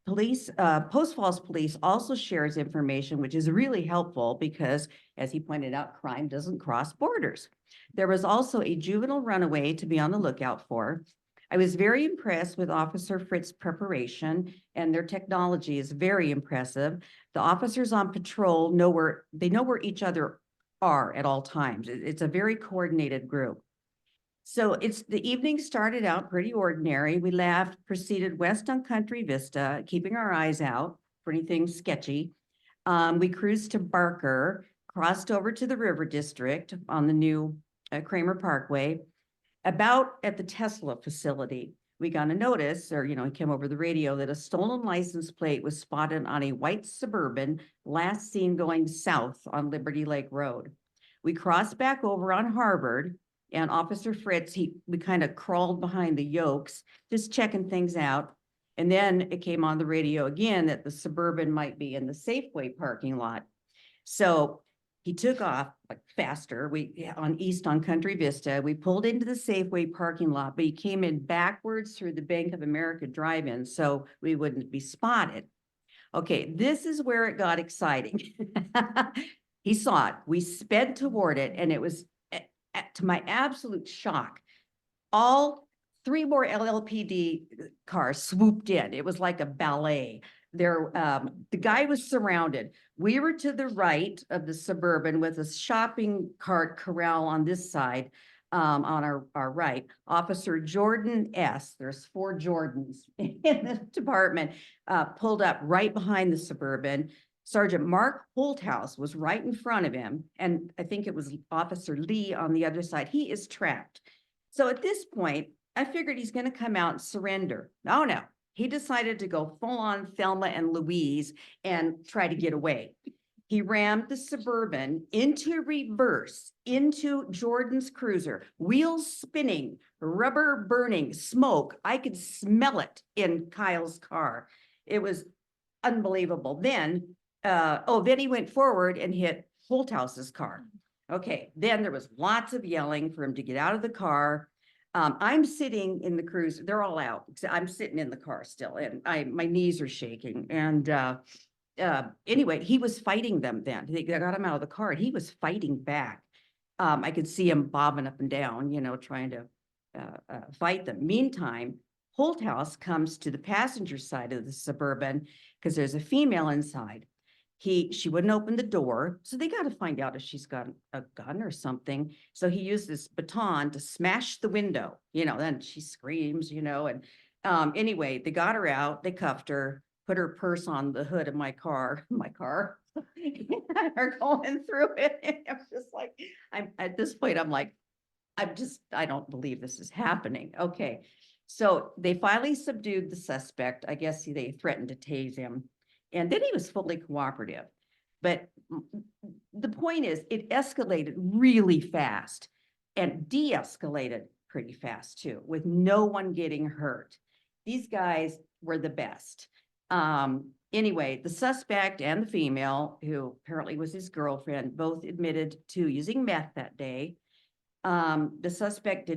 Post Falls Police also shares information, which is really helpful because, as he pointed out, crime doesn't cross borders. There was also a juvenile runaway to be on the lookout for. I was very impressed with Officer Fritz's preparation, and their technology is very impressive. The officers on patrol know where each other are at all times. It's a very coordinated group. So the evening started out pretty ordinary. We laughed, proceeded west on Country Vista, keeping our eyes out for anything sketchy. We cruised to Barker, crossed over to the River District on the new Kramer Parkway. About at the Tesla facility, we got a notice, or, it came over the radio, that a stolen license plate was spotted on a white Suburban last seen going south on Liberty Lake Road. We crossed back over on Harvard, and Officer Fritz, we kind of crawled behind the yokes, just checking things out. And then it came on the radio again that the Suburban might be in the Safeway parking lot. So he took off like faster. East on Country Vista, we pulled into the Safeway parking lot, but he came in backwards through the Bank of America drive-in, so we wouldn't be spotted. Okay, this is where it got exciting. He saw it. We sped toward it, and it was, to my absolute shock, all 3 more LLPD cars swooped in. It was like a ballet. The guy was surrounded. We were to the right of the Suburban with a shopping cart corral on this side, on our right. Officer Jordan S., there's 4 Jordans in the department, pulled up right behind the Suburban. Sergeant Mark Holthouse was right in front of him, and I think it was Officer Lee on the other side. He is trapped. So at this point, I figured he's going to come out and surrender. Oh, no. He decided to go full on Thelma and Louise and try to get away. He rammed the Suburban into reverse, into Jordan's cruiser, wheels spinning, rubber burning, smoke. I could smell it in Kyle's car. It was unbelievable. Then he went forward and hit Holthouse's car. Okay, then there was lots of yelling for him to get out of the car. I'm sitting in the cruiser. They're all out. I'm sitting in the car still, and my knees are shaking. And anyway, he was fighting them then. They got him out of the car, and he was fighting back. I could see him bobbing up and down, trying to fight them. Meantime, Holthouse comes to the passenger side of the Suburban because there's a female inside. She wouldn't open the door, so they got to find out if she's got a gun or something. So he used this baton to smash the window, then she screams, and anyway, they got her out, they cuffed her, put her purse on the hood of my car, are going through it. And I'm just like, at this point, I'm like, I don't believe this is happening. Okay. So they finally subdued the suspect. I guess they threatened to tase him. And then he was fully cooperative. But the point is, it escalated really fast and de-escalated pretty fast too, with no one getting hurt. These guys were the best. Anyway, the suspect and the female, who apparently was his girlfriend, both admitted to using meth that day. The suspect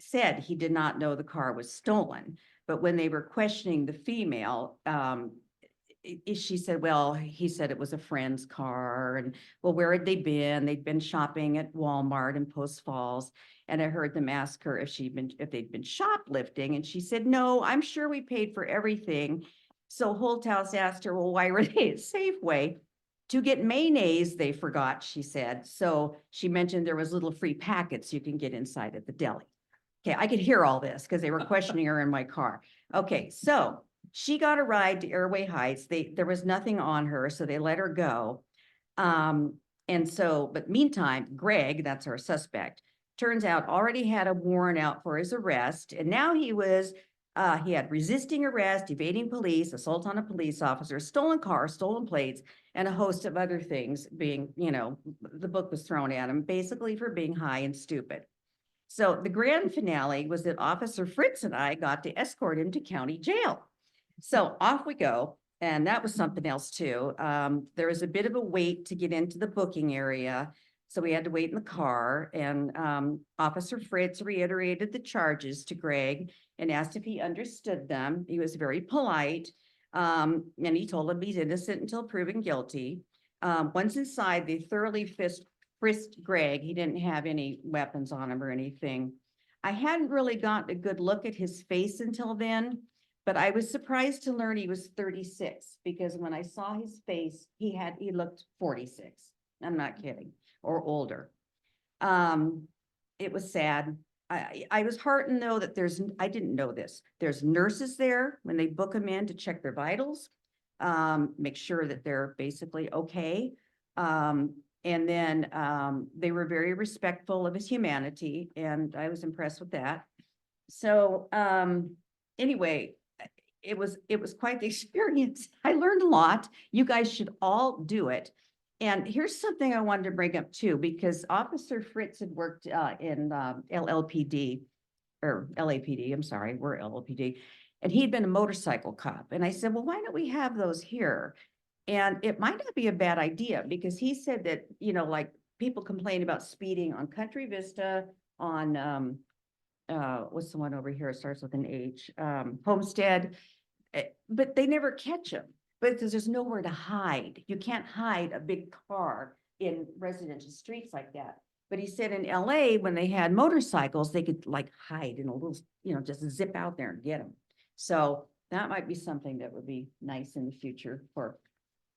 said he did not know the car was stolen, but when they were questioning the female, she said, well, he said it was a friend's car and, well, where had they been? They'd been shopping at Walmart in Post Falls. And I heard them ask her if they'd been shoplifting, and she said, no, I'm sure we paid for everything. So Holthouse asked her, well, why were they at Safeway? To get mayonnaise, they forgot, she said. So she mentioned there was little free packets you can get inside at the deli. Okay, I could hear all this because they were questioning her in my car. Okay, so she got a ride to Airway Heights. There was nothing on her, so they let her go. And so, but meantime, Greg, that's our suspect, turns out already had a warrant out for his arrest. And now he had resisting arrest, evading police, assault on a police officer, stolen car, stolen plates, and a host of other things being, the book was thrown at him basically for being high and stupid. So the grand finale was that Officer Fritz and I got to escort him to county jail. So off we go. And that was something else too. There was a bit of a wait to get into the booking area. So we had to wait in the car, and Officer Fritz reiterated the charges to Greg and asked if he understood them. He was very polite. And he told him he's innocent until proven guilty. Once inside, they thoroughly frisked Greg. He didn't have any weapons on him or anything. I hadn't really gotten a good look at his face until then, but I was surprised to learn he was 36, because when I saw his face, he looked 46. I'm not kidding, or older. It was sad. I was heartened though that I didn't know this. There's nurses there when they book them in to check their vitals, make sure that they're basically okay. And then they were very respectful of his humanity, and I was impressed with that. So anyway, it was quite the experience. I learned a lot. You guys should all do it. And here's something I wanted to bring up too, because Officer Fritz had worked in LLPD, or LAPD, I'm sorry, we're LLPD, and he'd been a motorcycle cop. And I said, well, why don't we have those here? And it might not be a bad idea, because he said that, like people complain about speeding on Country Vista, on, what's the one over here? It starts with an H, Homestead, but they never catch them. But because there's nowhere to hide. You can't hide a big car in residential streets like that. But he said in LA, when they had motorcycles, they could like hide in a little, just zip out there and get them. So that might be something that would be nice in the future for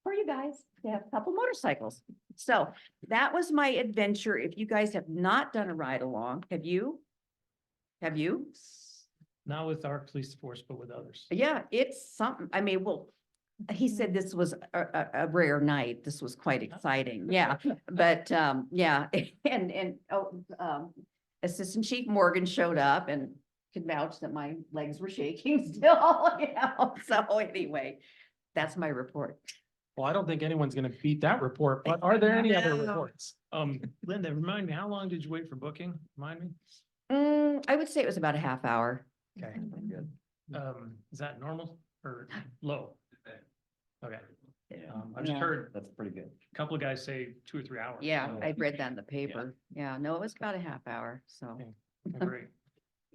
you guys to have a couple motorcycles. So that was my adventure. If you guys have not done a ride along, have you? Have you? Not with our police force, but with others. Yeah, it's something. I mean, well, he said this was a rare night. This was quite exciting. Yeah, but yeah, and Assistant Chief Morgan showed up and could vouch that my legs were shaking still. So anyway, that's my report. Well, I don't think anyone's gonna beat that report, but are there any other No. reports? Linda, remind me, how long did you wait for booking? Remind me? I would say it was about a half hour. Okay, good. Is that normal or low? Okay. I've just Yeah. heard That's pretty good. a couple of guys say 2 or 3 hours. Yeah, so- I read that in the paper. Yeah, no, it was about a half hour, so. Okay. Great.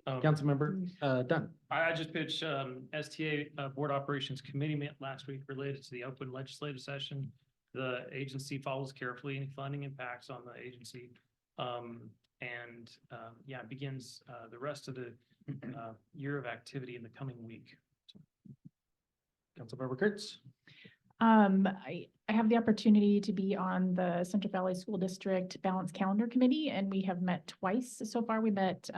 Councilmember, Dunn. I just pitched STA Board Operations Committee met last week related to the open legislative session. The agency follows carefully any funding impacts on the agency. Yeah, it begins the rest of the year of activity in the coming week. Councilmember Kurtz. I have the opportunity to be on the Central Valley School District Balance Calendar Committee, and we have met twice so far. We met,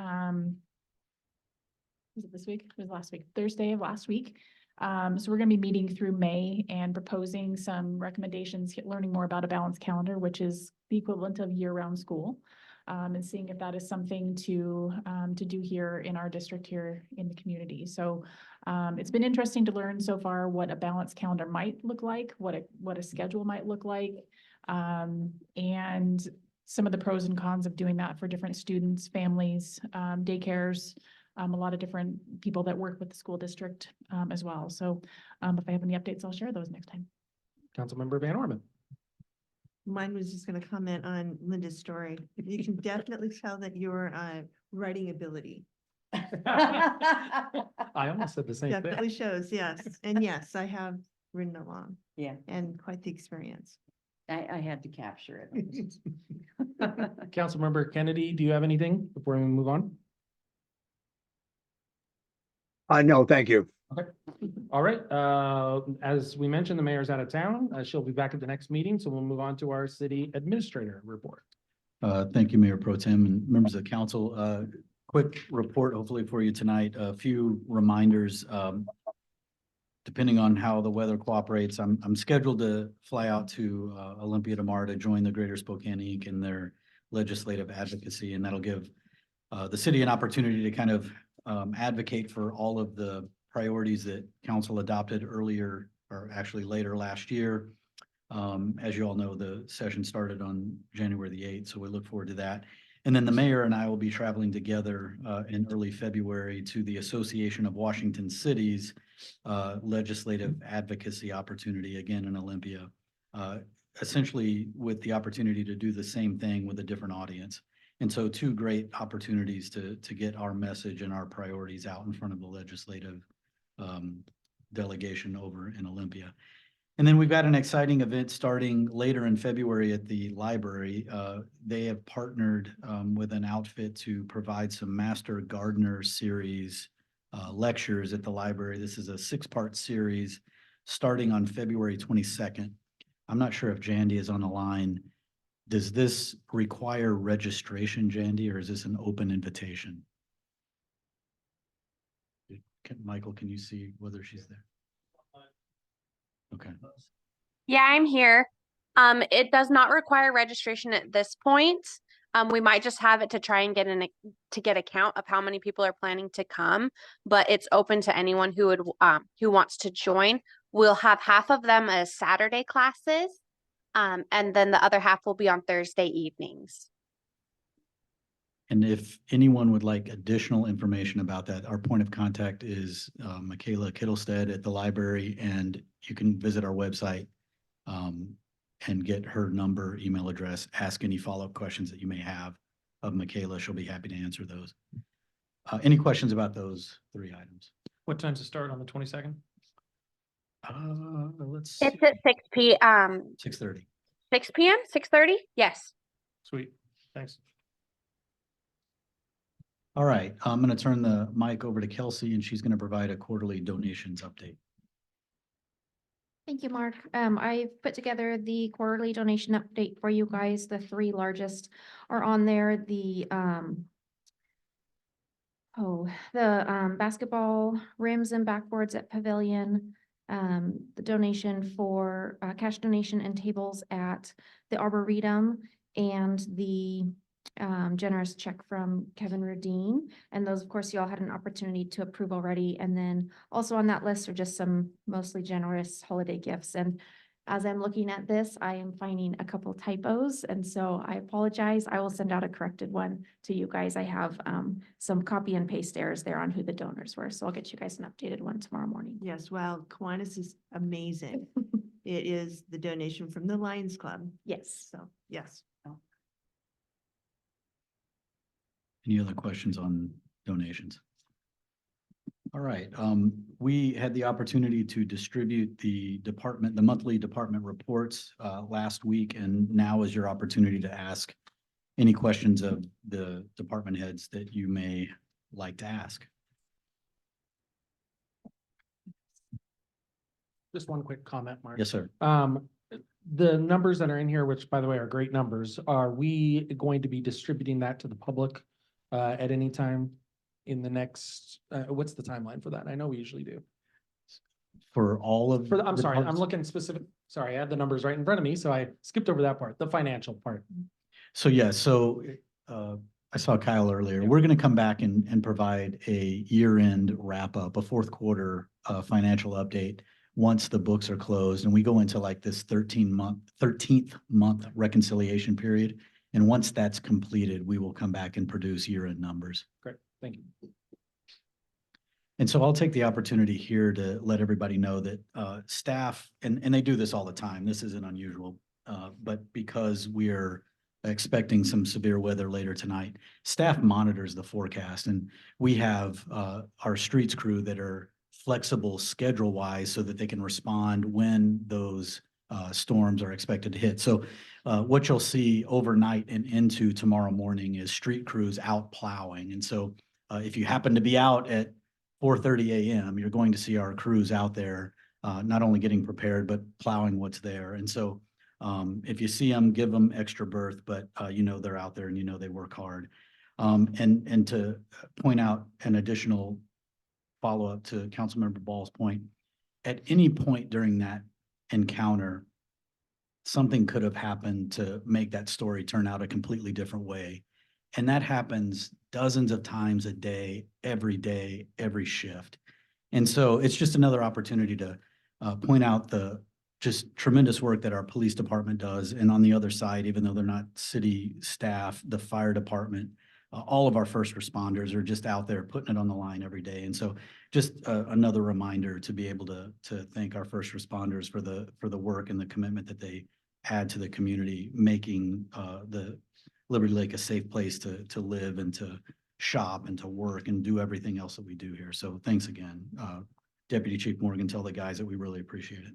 was it this week? It was last week, Thursday of last week. So we're gonna be meeting through May and proposing some recommendations, learning more about a balanced calendar, which is the equivalent of year-round school. And seeing if that is something to do here in our district here in the community. So it's been interesting to learn so far what a balanced calendar might look like, what a schedule might look like, and some of the pros and cons of doing that for different students, families, daycares, a lot of different people that work with the school district as well. So if I have any updates, I'll share those next time. Councilmember Van Orman. Mine was just gonna comment on Linda's story. You can definitely tell that your writing ability I almost said the same thing. definitely shows, yes. And yes, I have ridden along Yeah, and quite the experience. I had to capture it. Councilmember Kennedy, do you have anything before we move on? No, thank you. All right, as we mentioned, the mayor's out of town. She'll be back at the next meeting, so we'll move on to our city administrator report. Thank you, Mayor Pro Tem and members of the council. Quick report hopefully for you tonight. A few reminders. Depending on how the weather cooperates, I'm scheduled to fly out to Olympia tomorrow to join the Greater Spokane Inc. in their legislative advocacy, and that'll give the city an opportunity to kind of advocate for all of the priorities that council adopted earlier, or actually later last year. As you all know, the session started on January the 8th, so we look forward to that. And then the mayor and I will be traveling together in early February to the Association of Washington Cities legislative advocacy opportunity, again in Olympia. Essentially with the opportunity to do the same thing with a different audience. And so two great opportunities to get our message and our priorities out in front of the legislative delegation over in Olympia. And then we've got an exciting event starting later in February at the library. They have partnered with an outfit to provide some Master Gardener series lectures at the library. This is a 6-part series starting on February 22nd. I'm not sure if Jandy is on the line. Does this require registration, Jandy, or is this an open invitation? Michael, can you see whether she's there? Okay. Yeah, I'm here. It does not require registration at this point. We might just have it to try and get a count of how many people are planning to come, but it's open to anyone who would who wants to join. We'll have half of them as Saturday classes, and then the other half will be on Thursday evenings. And if anyone would like additional information about that, our point of contact is Michaela Kittlestead at the library, and you can visit our website and get her number, email address, ask any follow-up questions that you may have of Michaela. She'll be happy to answer those. Any questions about those 3 items? What time's it start on the 22nd? Let's see, It's at 6 p.m. 6:30. 6 p.m. 6:30. Yes. Sweet, thanks. All right, I'm going to turn the mic over to Kelsey, and she's going to provide a quarterly donations update. Thank you, Mark. I've put together the quarterly donation update for you guys. The 3 largest are on there. The basketball rims and backboards at Pavilion, the donation for cash donation and tables at the Arboretum, and the generous check from Kevin Radine. And those, of course, you all had an opportunity to approve already. And then also on that list are just some mostly generous holiday gifts. And as I'm looking at this, I am finding a couple typos. And so I apologize. I will send out a corrected one to you guys. I have some copy and paste errors there on who the donors were. So I'll get you guys an updated one tomorrow morning. Yes, wow, Kiwanis is amazing. It is the donation from the Lions Club. Yes. So, yes. Any other questions on donations? All right, we had the opportunity to distribute the monthly department reports last week, and now is your opportunity to ask any questions of the department heads that you may like to ask. Just one quick comment, Mark. Yes, sir. The numbers that are in here, which by the way are great numbers, are we going to be distributing that to the public at any time in the next, what's the timeline for that? I know we usually do. For all of. I'm the sorry, I'm departments? looking specific, sorry, I had the numbers right in front of me, so I skipped over that part, the financial part. So yeah, I saw Kyle earlier. We're going to come back and provide a year-end wrap-up, a fourth quarter financial update once the books are closed, and we go into like this 13th month reconciliation period. And once that's completed, we will come back and produce year-end numbers. Great, thank you. And so I'll take the opportunity here to let everybody know that staff, and they do this all the time, this isn't unusual, but because we're expecting some severe weather later tonight, staff monitors the forecast, and we have our streets crew that are flexible schedule wise so that they can respond when those storms are expected to hit. So what you'll see overnight and into tomorrow morning is street crews out plowing. And so if you happen to be out at 4:30 a.m., you're going to see our crews out there not only getting prepared, but plowing what's there. And so if you see them, give them extra berth, but you know they're out there and you know they work hard. And to point out an additional follow-up to Councilmember Ball's point, at any point during that encounter, something could have happened to make that story turn out a completely different way. And that happens dozens of times a day, every shift. And so it's just another opportunity to point out the just tremendous work that our police department does. And on the other side, even though they're not city staff, the fire department, all of our first responders are just out there putting it on the line every day. And so just another reminder to be able to thank our first responders for the work and the commitment that they add to the community, making the Liberty Lake a safe place to live and to shop and to work and do everything else that we do here. So thanks again. Deputy Chief Morgan, tell the guys that we really appreciate it.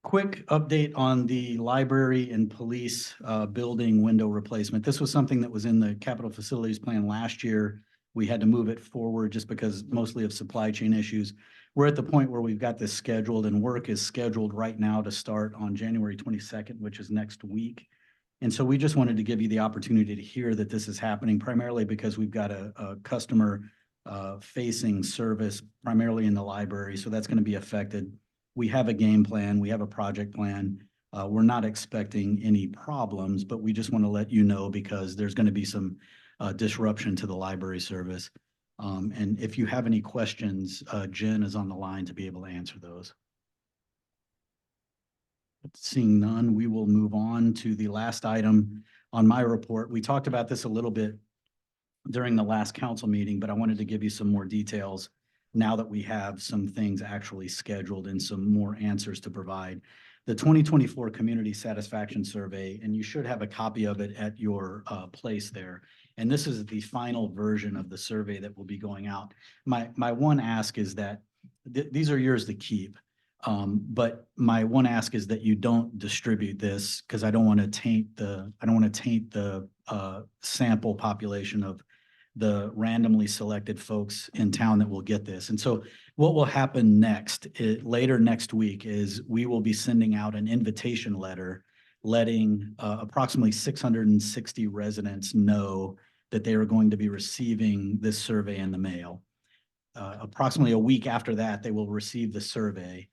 Quick update on the library and police building window replacement. This was something that was in the capital facilities plan last year. We had to move it forward just because mostly of supply chain issues. We're at the point where we've got this scheduled and work is scheduled right now to start on January 22nd, which is next week. And so we just wanted to give you the opportunity to hear that this is happening primarily because we've got a customer facing service primarily in the library. So that's going to be affected. We have a game plan. We have a project plan. We're not expecting any problems, but we just want to let you know because there's going to be some disruption to the library service. And if you have any questions, Jen is on the line to be able to answer those. Seeing none, we will move on to the last item on my report. We talked about this a little bit during the last council meeting, but I wanted to give you some more details now that we have some things actually scheduled and some more answers to provide. The 2024 Community Satisfaction Survey, and you should have a copy of it at your place there. And this is the final version of the survey that will be going out. My one ask is that these are yours to keep. But my one ask is that you don't distribute this because I don't want to taint the sample population of the randomly selected folks in town that will get this. And so what will happen next, later next week, is we will be sending out an invitation letter letting approximately 660 residents know that they are going to be receiving this survey in the mail. Approximately a week after that, they will receive the survey.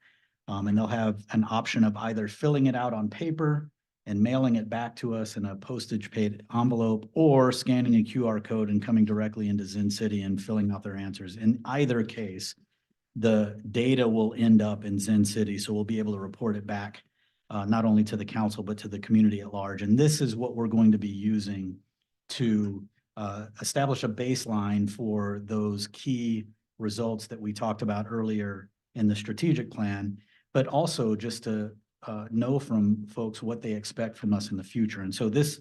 And they'll have an option of either filling it out on paper and mailing it back to us in a postage paid envelope or scanning a QR code and coming directly into Zen City and filling out their answers. In either case, the data will end up in Zen City. So we'll be able to report it back not only to the council, but to the community at large. And this is what we're going to be using to establish a baseline for those key results that we talked about earlier in the strategic plan, but also just to know from folks what they expect from us in the future. And so this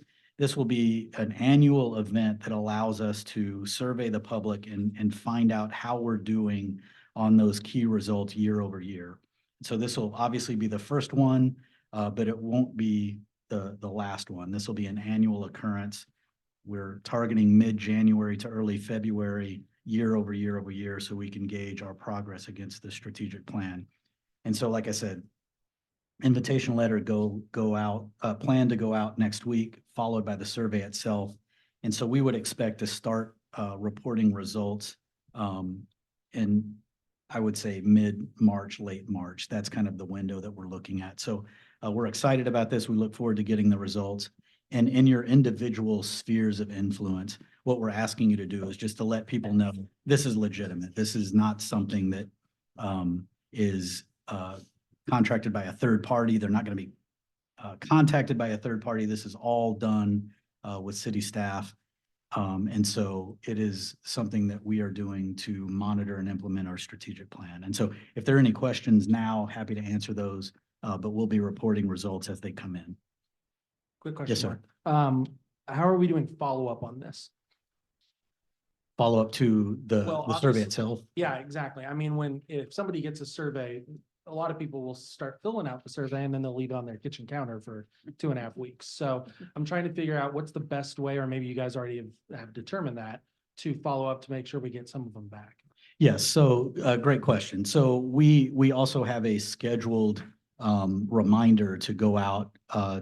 will be an annual event that allows us to survey the public and find out how we're doing on those key results year over year. So this will obviously be the first one, but it won't be the last one. This will be an annual occurrence. We're targeting mid-January to early February, year over year, so we can gauge our progress against the strategic plan. And so, like I said, invitation letter go out, plan to go out next week, followed by the survey itself. And so we would expect to start reporting results in, I would say, mid-March, late March. That's kind of the window that we're looking at. So we're excited about this. We look forward to getting the results. And in your individual spheres of influence, what we're asking you to do is just to let people know this is legitimate. This is not something that is contracted by a third party. They're not going to be contacted by a third party. This is all done with city staff. And so it is something that we are doing to monitor and implement our strategic plan. And so if there are any questions now, happy to answer those, but we'll be reporting results as they come in. Quick question. Yes, sir. Mark. How are we doing follow-up on this? follow-up to Well, the survey obviously- itself? Yeah, exactly. I mean, if somebody gets a survey, a lot of people will start filling out the survey and then they'll leave it on their kitchen counter for 2.5 weeks. So I'm trying to figure out what's the best way, or maybe you guys already have determined that, to follow up to make sure we get some of them back. Yes, so, great question. So we also have a scheduled reminder to go out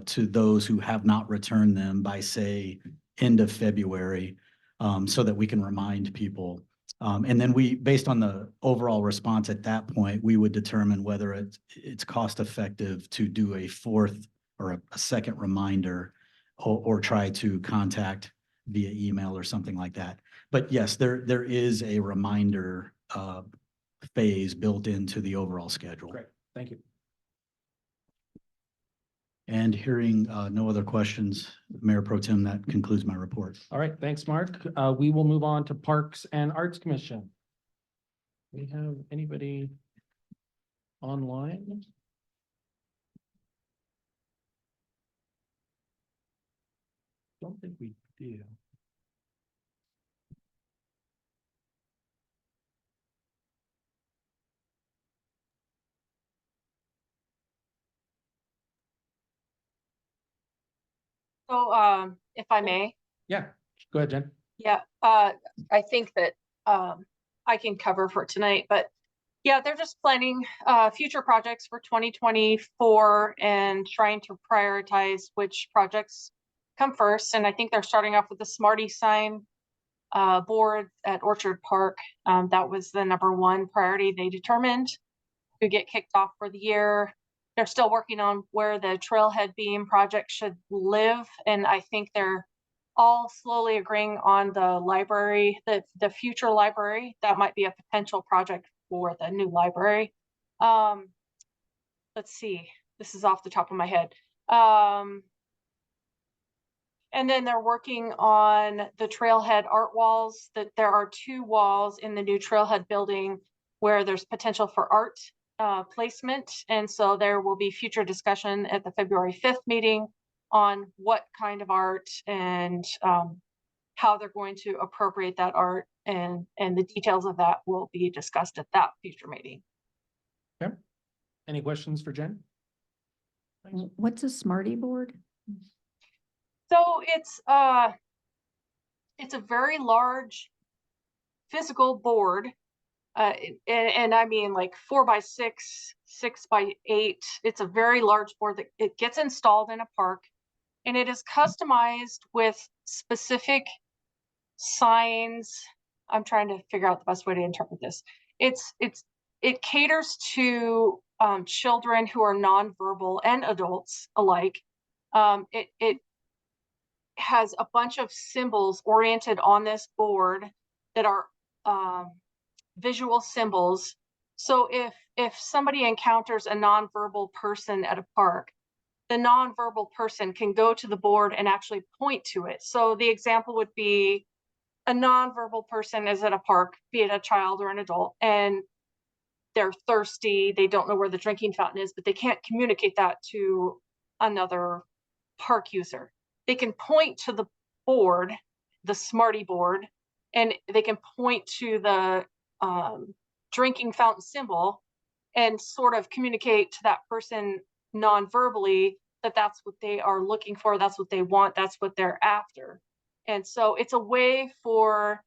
to those who have not returned them by, say, end of February, so that we can remind people. And then based on the overall response at that point, we would determine whether it's cost effective to do a fourth or a second reminder, or try to contact via email or something like that. But yes, there is a reminder phase built into the overall schedule. Great, thank you. And hearing no other questions, Mayor Pro Tem, that concludes my report. All right, thanks, Mark. We will move on to Parks and Arts Commission. We have anybody online? Don't think we do. So, if I may, Yeah, go ahead, Jen. yeah, I think that, I can cover for tonight, but yeah, they're just planning, future projects for 2024 and trying to prioritize which projects come first. And I think they're starting off with the Smarty sign, board at Orchard Park. That was the #1 priority they determined to get kicked off for the year. They're still working on where the trailhead beam project should live, and I think they're all slowly agreeing on the library, the future library. That might be a potential project for the new library. Let's see, this is off the top of my head. And then they're working on the trailhead art walls. That there are 2 walls in the new trailhead building where there's potential for art placement. And so there will be future discussion at the February 5th meeting on what kind of art and how they're going to appropriate that art, and the details of that will be discussed at that future meeting. Any questions for Jen? What's a Smarty board? So it's a very large physical board. And I mean like 4x6, 6x8. It's a very large board that it gets installed in a park, and it is customized with specific signs. I'm trying to figure out the best way to interpret this. It caters to children who are nonverbal and adults alike. It has a bunch of symbols oriented on this board that are visual symbols. So if somebody encounters a nonverbal person at a park, the nonverbal person can go to the board and actually point to it. So the example would be a nonverbal person is at a park, be it a child or an adult, and they're thirsty. They don't know where the drinking fountain is, but they can't communicate that to another park user. They can point to the board, the Smarty board, and they can point to the drinking fountain symbol and sort of communicate to that person non-verbally that that's what they are looking for, that's what they want, that's what they're after. And so it's a way for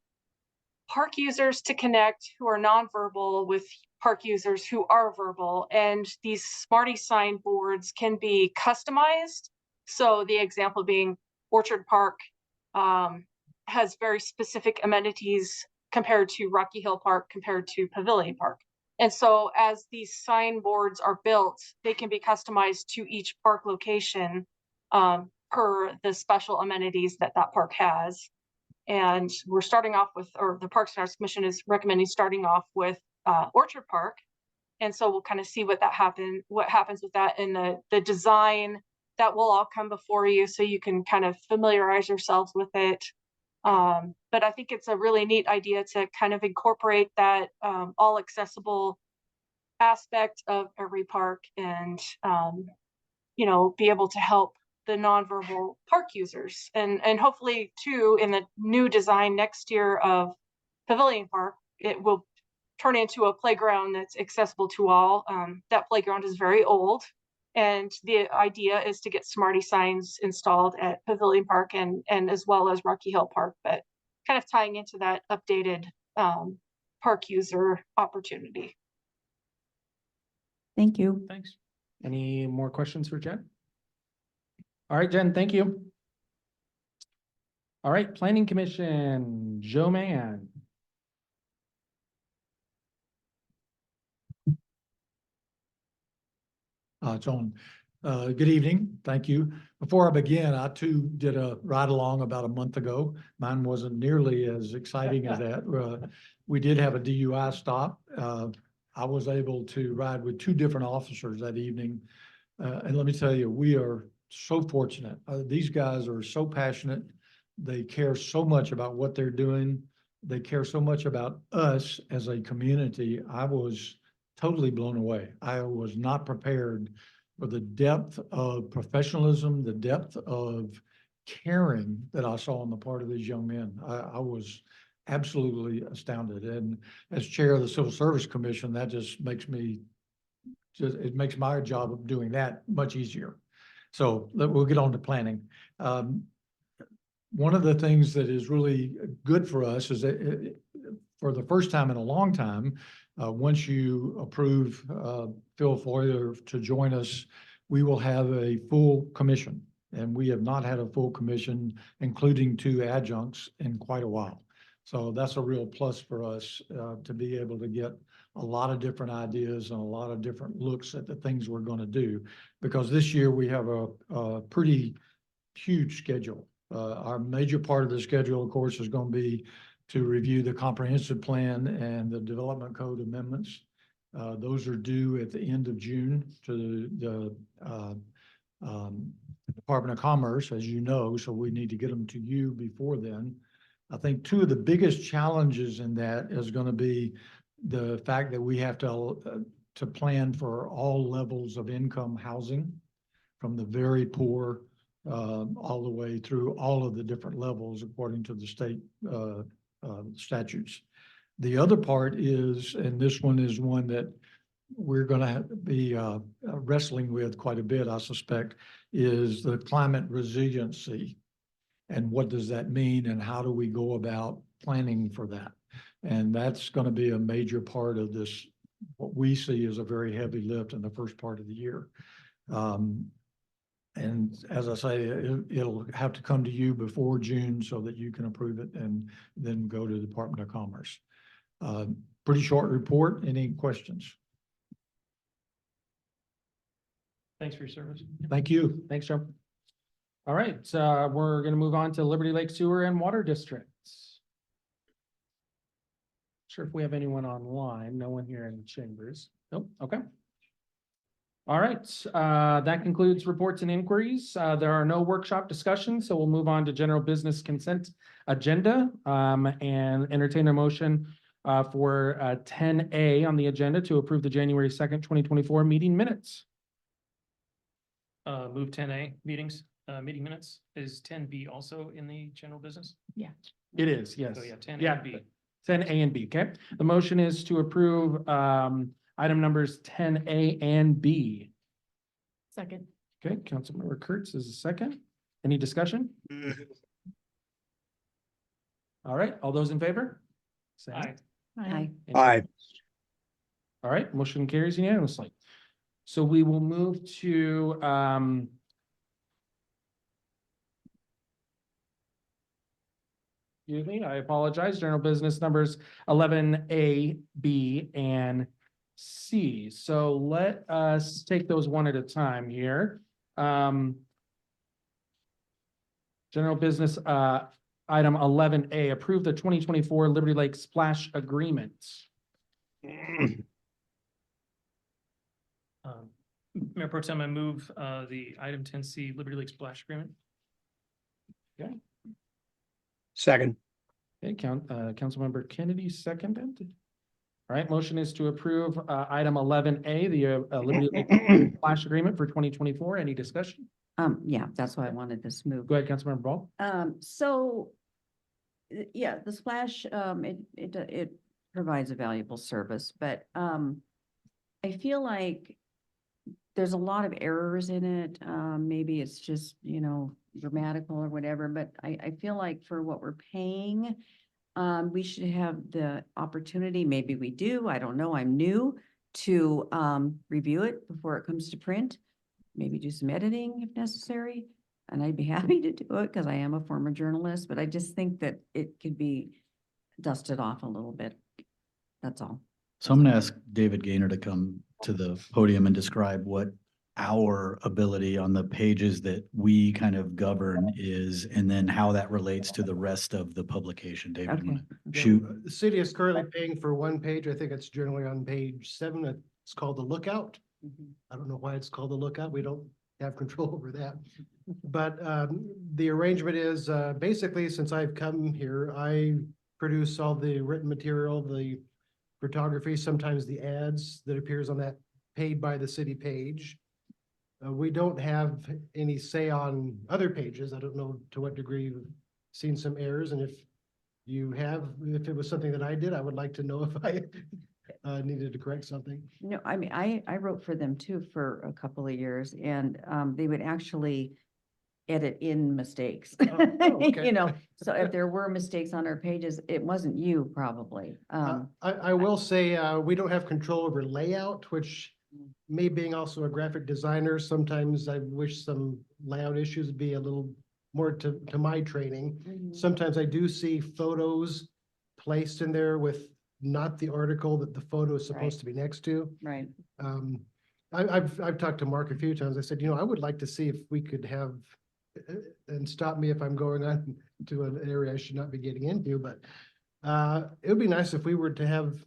park users to connect who are nonverbal with park users who are verbal. And these Smarty sign boards can be customized. So the example being Orchard Park has very specific amenities compared to Rocky Hill Park, compared to Pavilion Park. And so as these sign boards are built, they can be customized to each park location per the special amenities that that park has. And we're starting off with, or the Parks and Arts Commission is recommending starting off with Orchard Park. And so we'll kind of see what happens with that, and the design that will all come before you so you can kind of familiarize yourselves with it. But I think it's a really neat idea to kind of incorporate that all accessible aspect of every park, and be able to help the nonverbal park users, and hopefully too in the new design next year of Pavilion Park. It will turn into a playground that's accessible to all. That playground is very old. And the idea is to get Smarty signs installed at Pavilion Park and as well as Rocky Hill Park, but kind of tying into that updated park user opportunity. Thank you. Thanks. Any more questions for Jen? All right, Jen, thank you. All right, Planning Commission, Joe Mann. It's on. Good evening. Thank you. Before I begin, I too did a ride along about a month ago. Mine wasn't nearly as exciting as that. We did have a DUI stop. I was able to ride with two different officers that evening. And let me tell you, we are so fortunate. These guys are so passionate. They care so much about what they're doing. They care so much about us as a community. I was totally blown away. I was not prepared for the depth of professionalism, the depth of caring that I saw on the part of these young men. I was absolutely astounded. And as chair of the Civil Service Commission, that just makes me, it makes my job of doing that much easier. So we'll get on to planning. One of the things that is really good for us is that for the first time in a long time, once you approve Phil Foyer to join us, we will have a full commission. And we have not had a full commission, including two adjuncts, in quite a while. So that's a real plus for us to be able to get a lot of different ideas and a lot of different looks at the things we're going to do. Because this year we have a pretty huge schedule. Our major part of the schedule, of course, is going to be to review the comprehensive plan and the development code amendments. Those are due at the end of June to the Department of Commerce, as you know, so we need to get them to you before then. I think two of the biggest challenges in that is going to be the fact that we have to plan for all levels of income housing, from the very poor all the way through all of the different levels according to the state statutes. The other part is, and this one is one that we're going to be wrestling with quite a bit, I suspect, is the climate resiliency. And what does that mean, and how do we go about planning for that? And that's going to be a major part of this, what we see as a very heavy lift in the first part of the year. And as I say, it'll have to come to you before June so that you can approve it and then go to the Department of Commerce. Pretty short report. Any questions? Thanks for your service. Thank you. Thanks, Joe. All right, we're going to move on to Liberty Lake Sewer and Water Districts. Sure if we have anyone online. No one here in the chambers. Nope. Okay. All right, that concludes reports and inquiries. There are no workshop discussions, so we'll move on to general business consent agenda and entertain a motion for 10A on the agenda to approve the January 2nd, 2024 meeting minutes. Move 10A meetings, meeting minutes. Is 10B also in the general business? It is, yes. So yeah, 10A Yeah, and B. 10A and B, okay? The motion is to approve item numbers 10A and B. Second. Okay, Councilmember Kurtz is the second. Any discussion? All right, all those in favor? Say Aye. Aye. Any Aye. opposed? All right, motion carries unanimously. So we will move to excuse me, I apologize. General business numbers 11A, B, and C. So let us take those one at a time here. General business item 11A, approve the 2024 Liberty Lake Splash Agreement. Mayor Pro Tem, I move the item 10C Liberty Lake Splash Agreement. Second. Okay, Councilmember Kennedy seconded. All right, motion is to approve item 11A, the Liberty Lake Splash Agreement for 2024. Any discussion? Yeah, that's why I wanted this move. Go ahead, Councilmember Ball. So Yeah, the Splash, it provides a valuable service, but, I feel like there's a lot of errors in it. Maybe it's just, grammatical or whatever, but I feel like for what we're paying, we should have the opportunity, maybe we do, I don't know, I'm new, to, review it before it comes to print. Maybe do some editing if necessary, and I'd be happy to do it because I am a former journalist, but I just think that it could be dusted off a little bit. That's all. So I'm going to ask David Gaynor to come to the podium and describe what our ability on the pages that we kind of govern is, and then how that relates to the rest of the publication. David, Okay. wanna Yeah, shoot. The city is currently paying for one page. I think it's generally on page 7. It's called the Lookout. I don't know why it's called the Lookout. We don't have control over that. But the arrangement is basically, since I've come here, I produce all the written material, the photography, sometimes the ads that appears on that paid by the city page. We don't have any say on other pages. I don't know to what degree you've seen some errors, and if you have, if it was something that I did, I would like to know if I needed to correct something. No, I mean, I wrote for them too for a couple of years, and they would actually edit in mistakes. okay. So if there were mistakes on our pages, it wasn't you probably. I will say, we don't have control over layout, which me being also a graphic designer, sometimes I wish some layout issues would be a little more to my training. Mhm. Sometimes I do see photos placed in there with not the article that the photo is supposed to be next to. Right. I've talked to Mark a few times. I said, I would like to see if we could have, and stop me if I'm going on to an area I should not be getting into, but it would be nice if we were to have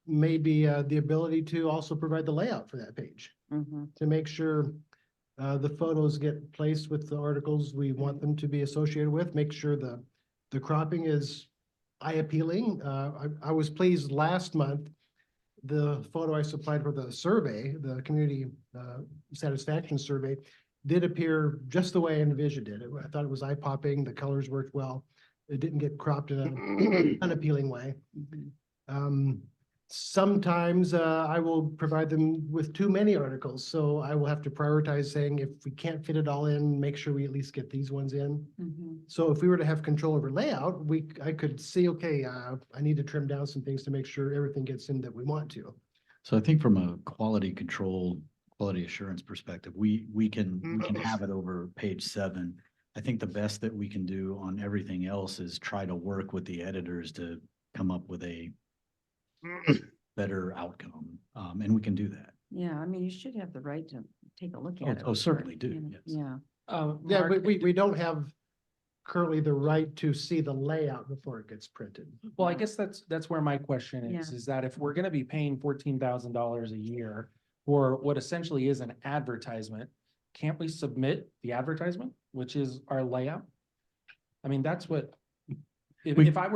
maybe the ability to also provide the layout for that page Mhm. to make sure the photos get placed with the articles we want them to be associated with, make sure the cropping is eye appealing. I was pleased last month, the photo I supplied for the survey, the community satisfaction survey, did appear just the way I envisioned it. I thought it was eye popping, the colors worked well. It didn't get cropped in an unappealing way. Sometimes I will provide them with too many articles, so I will have to prioritize saying if we can't fit it all in, make sure we at least get these ones in. Mhm. So if we were to have control over layout, I could see, okay, I need to trim down some things to make sure everything gets in that we want to. So I think from a quality control, quality assurance perspective, we can have it over page 7. I think the best that we can do on everything else is try to work with the editors to come up with a better outcome. And we can do that. Yeah, I mean, you should have the right to take a look at it. certainly do, yes. Yeah. Yeah, Mark, we don't have currently the right to see the layout before it gets printed. Well, I guess that's where my question is, Yeah. is that if we're gonna be paying $14,000 a year for what essentially is an advertisement, can't we submit the advertisement, which is our layout? I mean, that's what, if I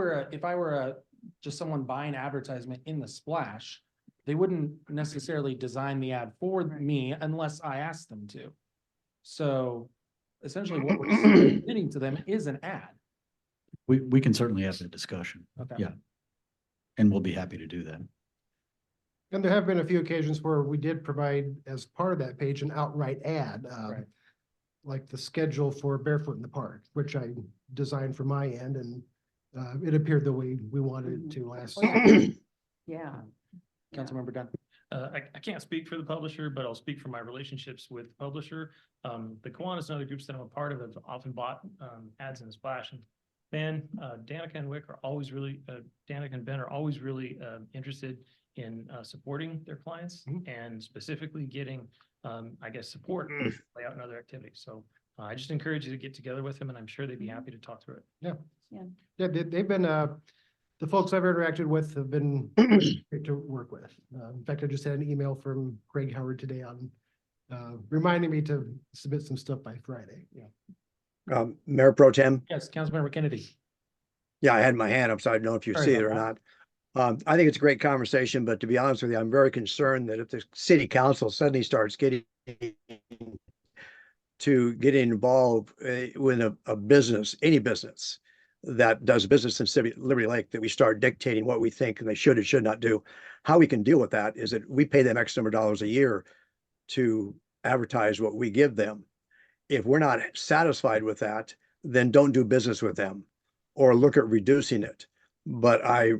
were just someone buying advertisement in the Splash, they wouldn't necessarily design the ad for Right. me unless I asked them to. So essentially what we're submitting to them is an ad. We can certainly have that discussion. Okay. Yeah. And we'll be happy to do that. And there have been a few occasions where we did provide as part of that page an outright ad. Right. Like the schedule for Barefoot in the Park, which I designed for my end, and it appeared the way we wanted it to last. Yeah. Councilmember Dunn. I can't speak for the publisher, but I'll speak for my relationships with the publisher. The Kiwanis and other groups that I'm a part of have often bought ads in the Splash. And Ben, Danica and Wick are always really, Danica and Ben are always really interested in supporting their clients and specifically getting, I guess, support, layout and other activities. So I just encourage you to get together with them, and I'm sure they'd be happy to talk through it. Yeah, they've been, the folks I've interacted with have been great to work with. In fact, I just had an email from Greg Howard today on reminding me to submit some stuff by Friday. Yeah. Mayor Pro Tem, Yes, Councilmember Kennedy. yeah, I had my hand up, so I don't know if you Sorry see it about or that. not. I think it's a great conversation, but to be honest with you, I'm very concerned that if the city council suddenly starts getting involved with a business, any business, that does business in Liberty Lake, that we start dictating what we think and they should and should not do. How we can deal with that is that we pay them X number of dollars a year to advertise what we give them. If we're not satisfied with that, then don't do business with them or look at reducing it. But I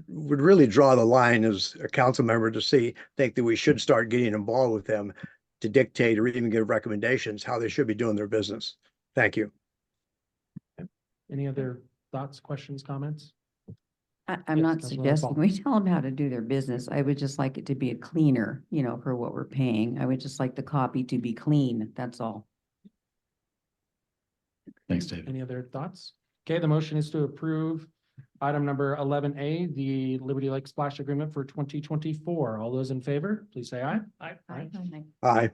would really draw the line as a council member to think that we should start getting involved with them to dictate or even give recommendations how they should be doing their business. Thank you. Any other thoughts, questions, comments? I'm Yes, not Councilmember suggesting Paul. we tell them how to do their business. I would just like it to be a cleaner, you know, for what we're paying. I would just like the copy to be clean. That's all. Thanks, David. Any other thoughts? Okay, the motion is to approve item number 11A, the Liberty Lake Splash Agreement for 2024. All those in favor, please say aye. I, Aye.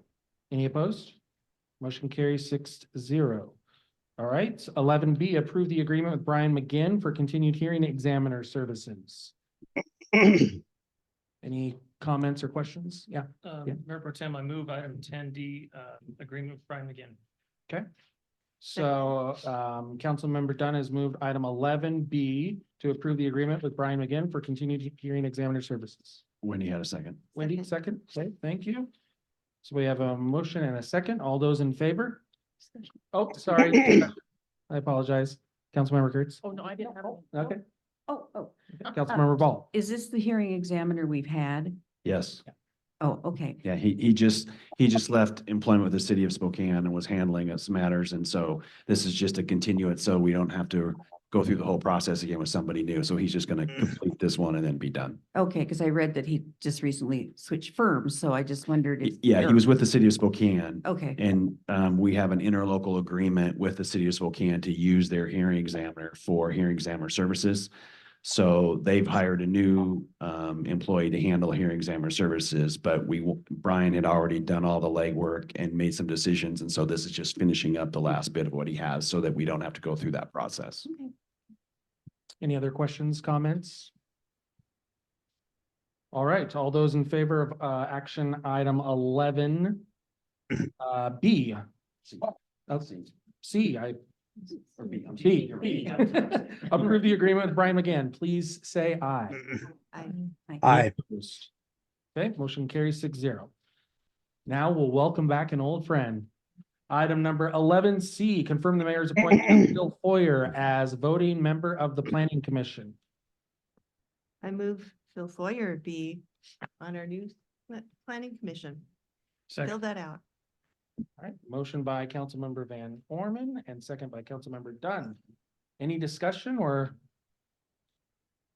Any opposed? Motion carries 6-0. All right, 11B, approve the agreement with Brian McGinn for continued hearing examiner services. Any comments or questions? Yeah. Yeah. Mayor Pro Tem, I move item 10D, agreement with Brian McGinn. Okay. So, Councilmember Dunn has moved item 11B to approve the agreement with Brian McGinn for continued hearing examiner services. Wendy had a second. Wendy, second. Okay, thank you. So we have a motion and a second. All those in favor? Oh, sorry. I apologize. Councilmember Kurtz. Oh, no, I didn't have. Okay. Oh. Councilmember Ball. Is this the hearing examiner we've had? Yes. Oh, okay. Yeah, he just left employment with the city of Spokane and was handling us matters. And so this is just a continuance, so we don't have to go through the whole process again with somebody new. So he's just going to complete this one and then be done. Okay, because I read that he just recently switched firms, so I just wondered if. Yeah, he was with the city of Spokane. Okay, And we have an interlocal agreement with the city of Spokane to use their hearing examiner for hearing examiner services. So they've hired a new employee to handle hearing examiner services, but Brian had already done all the legwork and made some decisions. And so this is just finishing up the last bit of what he has so that we don't have to go through that process. okay. Any other questions, comments? All right, all those in favor of action item 11 B. C, B. Approve the agreement with Brian McGinn. Please say aye. Aye. Okay, motion carries 6-0. Now we'll welcome back an old friend. Item number 11C, confirm the mayor's appointment of Phil Foyer as voting member of the Planning Commission. I move Phil Foyer be on our new planning commission. Fill that out. All right, motion by Councilmember Van Orman and second by Councilmember Dunn. Any discussion or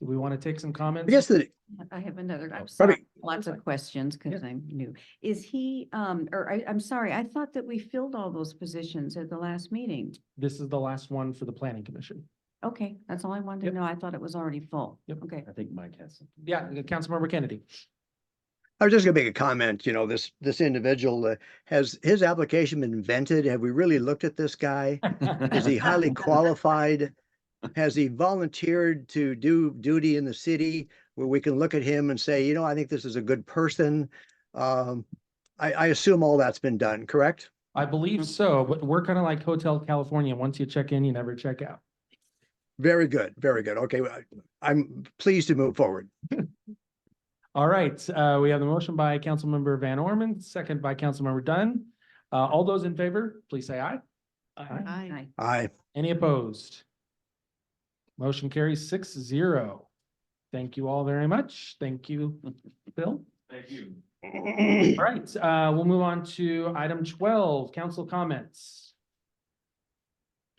do we want to take some comments? I guess that, I have another, I'm Probably- sorry, lots of questions because I'm new. Is he, I'm sorry, I thought that we filled all those positions at the last meeting. This is the last one for the Planning Commission. Okay, that's all I wanted to Yep. know. I thought it was already full. Yep. Okay. I think Mike has something. Yeah, Councilmember Kennedy. I was just gonna make a comment, you know, this individual, has his application been vetted? Have we really looked at this guy? Is he highly qualified? Has he volunteered to do duty in the city where we can look at him and say, you know, I think this is a good person? I assume all that's been done, correct? I believe so, but we're kind of like Hotel California. Once you check in, you never check out. Very good, very good. Okay, I'm pleased to move forward. All right, we have the motion by Councilmember Van Orman, second by Councilmember Dunn. All those in favor, please say aye. Aye. Aye. Any opposed? Motion carries 6-0. Thank you all very much. Thank you, Bill. Thank you. All right, we'll move on to item 12, council comments.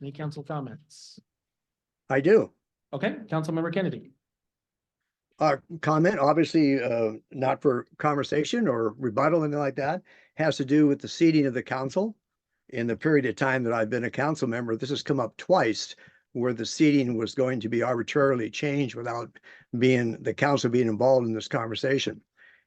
Any council comments? I do. Okay, Councilmember Kennedy. Comment, obviously, not for conversation or rebuttal, anything like that, has to do with the seating of the council. In the period of time that I've been a council member, this has come up twice where the seating was going to be arbitrarily changed without the council being involved in this conversation.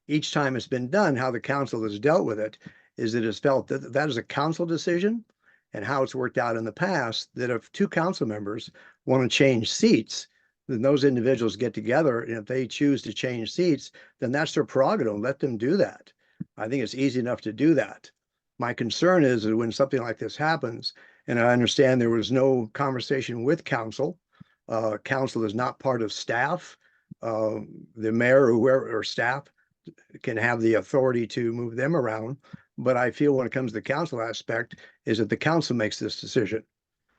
Each time it's been done, how the council has dealt with it is it has felt that that is a council decision, and how it's worked out in the past, that if two council members want to change seats, then those individuals get together, and if they choose to change seats, then that's their prerogative. Let them do that. I think it's easy enough to do that. My concern is that when something like this happens, and I understand there was no conversation with council, council is not part of staff, the mayor or whoever, or staff can have the authority to move them around. But I feel when it comes to the council aspect is that the council makes this decision.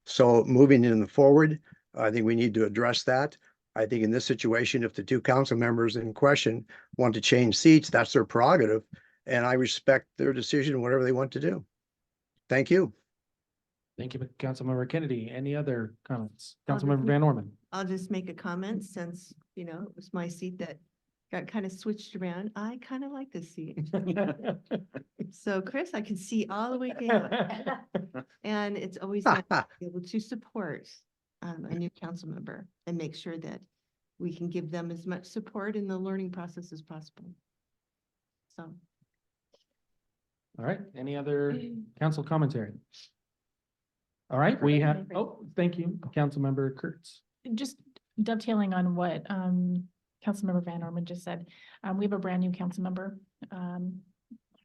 So moving in the forward, I think we need to address that. I think in this situation, if the two council members in question want to change seats, that's their prerogative. And I respect their decision, whatever they want to do. Thank you. Thank you, Councilmember Kennedy. Any other comments? I'll just Councilmember make- Van Orman. I'll just make a comment since, it was my seat that got kind of switched around. I kind of like this seat. So Chris, I can see all the way down. And it's always nice to be able to support a new council member and make sure that we can give them as much support in the learning process as possible. So. All right, any other council commentary? All right, we have, oh, thank you, Councilmember Kurtz. Just dovetailing on what Councilmember Van Orman just said, we have a brand new council member,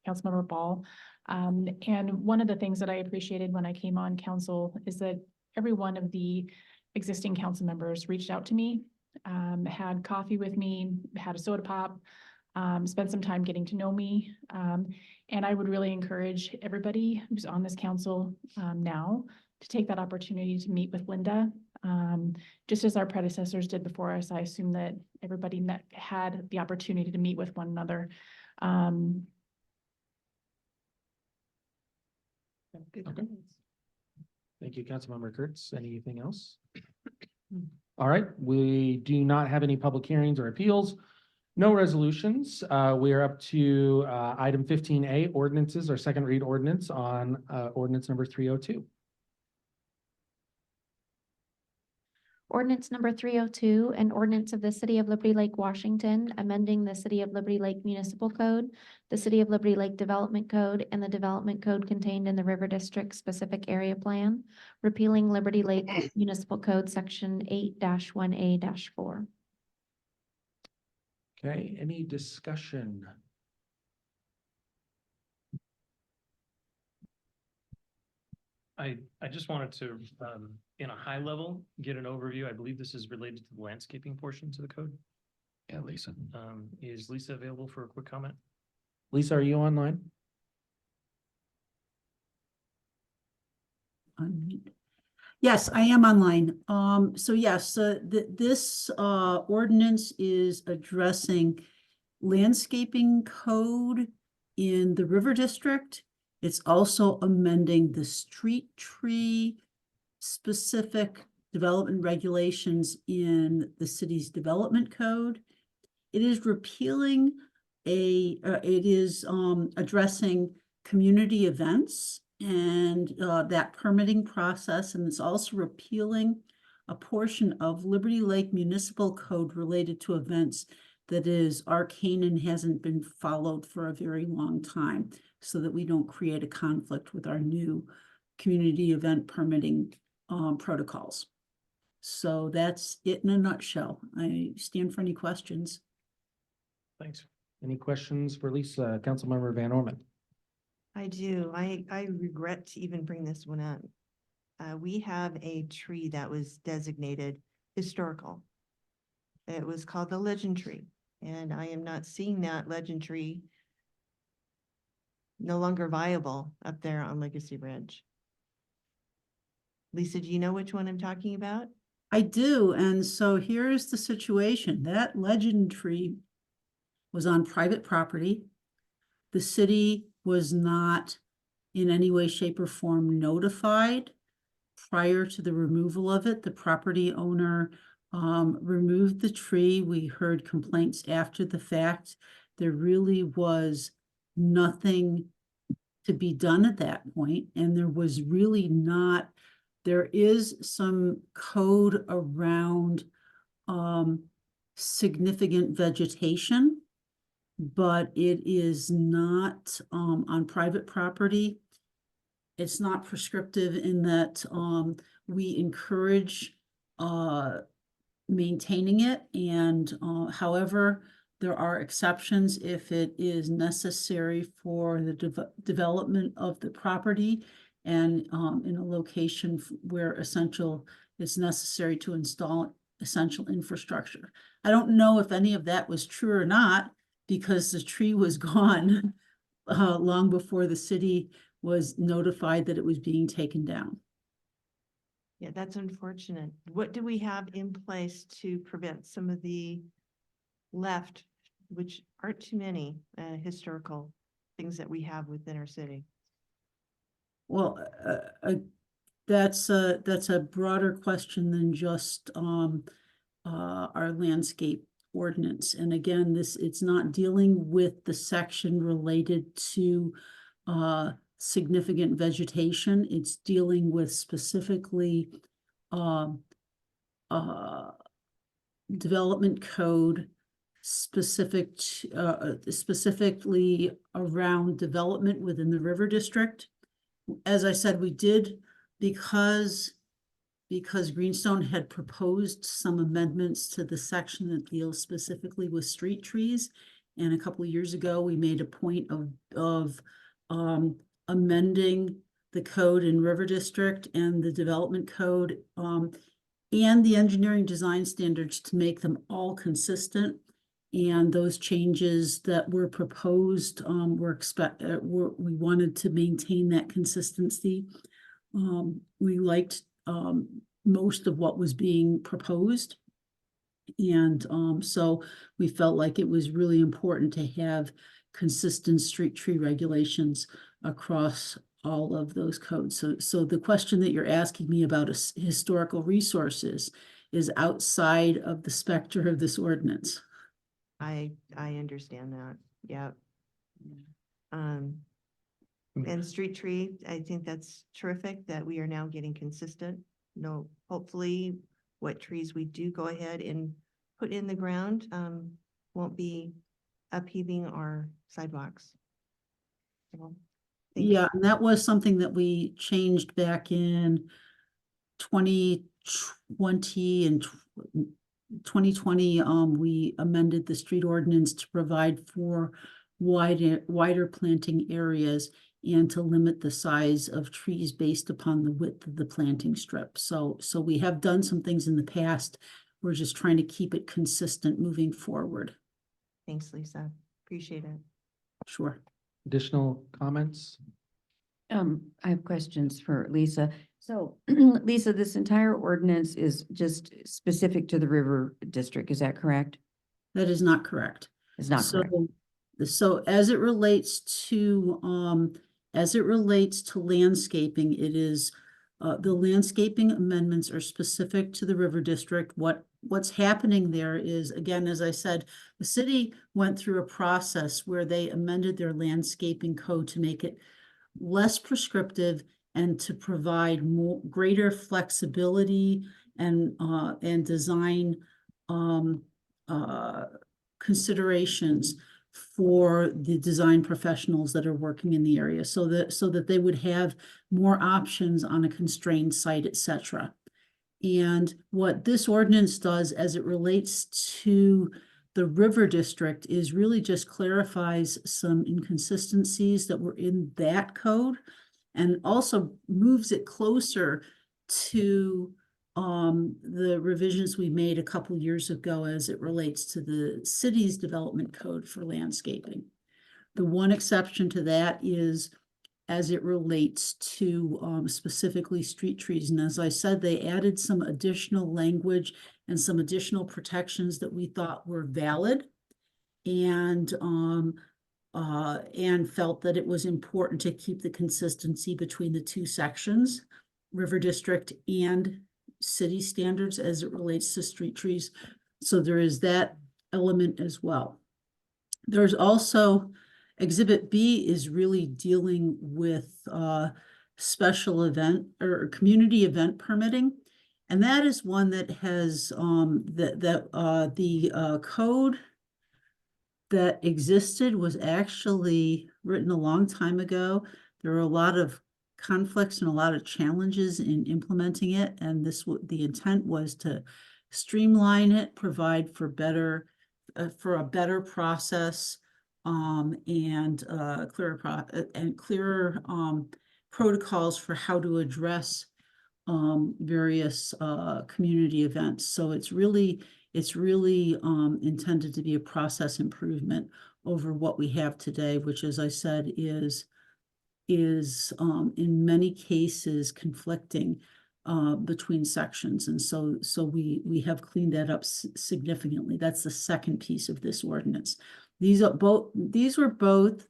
Councilmember Ball. And one of the things that I appreciated when I came on council is that every one of the existing council members reached out to me, had coffee with me, had a soda pop, spent some time getting to know me. And I would really encourage everybody who's on this council now to take that opportunity to meet with Linda. Just as our predecessors did before us, I assume that everybody had the opportunity to meet with one another. Good Okay. comments. Thank you, Councilmember Kurtz. Anything else? All right, we do not have any public hearings or appeals. No resolutions. We are up to item 15A, ordinances, our second read ordinance on ordinance number 302. Ordinance number 302, an ordinance of the City of Liberty Lake, Washington, amending the City of Liberty Lake Municipal Code, the City of Liberty Lake Development Code, and the Development Code contained in the River District Specific Area Plan, repealing Liberty Lake Municipal Code Section 8-1A-4. Okay, any discussion? I just wanted to, in a high level, get an overview. I believe this is related to the landscaping portion to the code. Yeah, Lisa. Is Lisa available for a quick comment? Lisa, are you online? Yes, I am online. So yes, this ordinance is addressing landscaping code in the River District. It's also amending the street tree specific development regulations in the city's development code. It is repealing it is addressing community events and that permitting process, and it's also repealing a portion of Liberty Lake Municipal Code related to events that is arcane and hasn't been followed for a very long time, so that we don't create a conflict with our new community event permitting protocols. So that's it in a nutshell. I stand for any questions. Thanks. Any questions for Lisa, Councilmember Van Orman? I do. I regret to even bring this one up. We have a tree that was designated historical. It was called the legend tree, and I am not seeing that legend tree no longer viable up there on Legacy Ridge. Lisa, do you know which one I'm talking about? I do, and so here's the situation. That legend tree was on private property. The city was not in any way, shape, or form notified prior to the removal of it. The property owner removed the tree. We heard complaints after the fact. There really was nothing to be done at that point, and there was really not. There is some code around significant vegetation, but it is not on private property. It's not prescriptive in that we encourage maintaining it, and however, there are exceptions if it is necessary for the development of the property and in a location where essential is necessary to install essential infrastructure. I don't know if any of that was true or not, because the tree was gone long before the city was notified that it was being taken down. Yeah, that's unfortunate. What do we have in place to prevent some of the left, which aren't too many, historical things that we have within our city? Well, that's a broader question than just our landscape ordinance. And again, it's not dealing with the section related to significant vegetation. It's dealing with specifically development code specifically around development within the river district. As I said, we did, because Greenstone had proposed some amendments to the section that deals specifically with street trees. And a couple of years ago, we made a point of amending the code in River District and the development code and the engineering design standards to make them all consistent. And those changes that were proposed we wanted to maintain that consistency. We liked most of what was being proposed. And so we felt like it was really important to have consistent street tree regulations across all of those codes. So the question that you're asking me about historical resources is outside of the specter of this ordinance. I understand that. Yeah. And street tree, I think that's terrific that we are now getting consistent. No, hopefully what trees we do go ahead and put in the ground won't be upheaving our sidewalks. So, thank you. Yeah, and that was something that we changed back in 2020 and 2020. We amended the street ordinance to provide for wider planting areas and to limit the size of trees based upon the width of the planting strip. So we have done some things in the past. We're just trying to keep it consistent moving forward. Thanks, Lisa. Appreciate it. Sure. Additional comments? I have questions for Lisa. So Lisa, this entire ordinance is just specific to the River District, is that correct? That is not correct. It's not correct. So as it relates to landscaping, it is the landscaping amendments are specific to the River District. What's happening there is, again, as I said, the city went through a process where they amended their landscaping code to make it less prescriptive and to provide greater flexibility and design considerations for the design professionals that are working in the area, so that they would have more options on a constrained site, etc. And what this ordinance does as it relates to the River District is really just clarifies some inconsistencies that were in that code and also moves it closer to the revisions we made a couple years ago as it relates to the city's development code for landscaping. The one exception to that is as it relates to specifically street trees. And as I said, they added some additional language and some additional protections that we thought were valid and felt that it was important to keep the consistency between the two sections, River District and city standards as it relates to street trees. So there is that element as well. There's also Exhibit B is really dealing with special event or community event permitting. And that is one that has the code that existed was actually written a long time ago. There are a lot of conflicts and a lot of challenges in implementing it. And the intent was to streamline it, provide for a better process and clearer protocols for how to address various community events. So it's really intended to be a process improvement over what we have today, which, as I said, is in many cases conflicting between sections. And so we have cleaned that up significantly. That's the second piece of this ordinance. These were both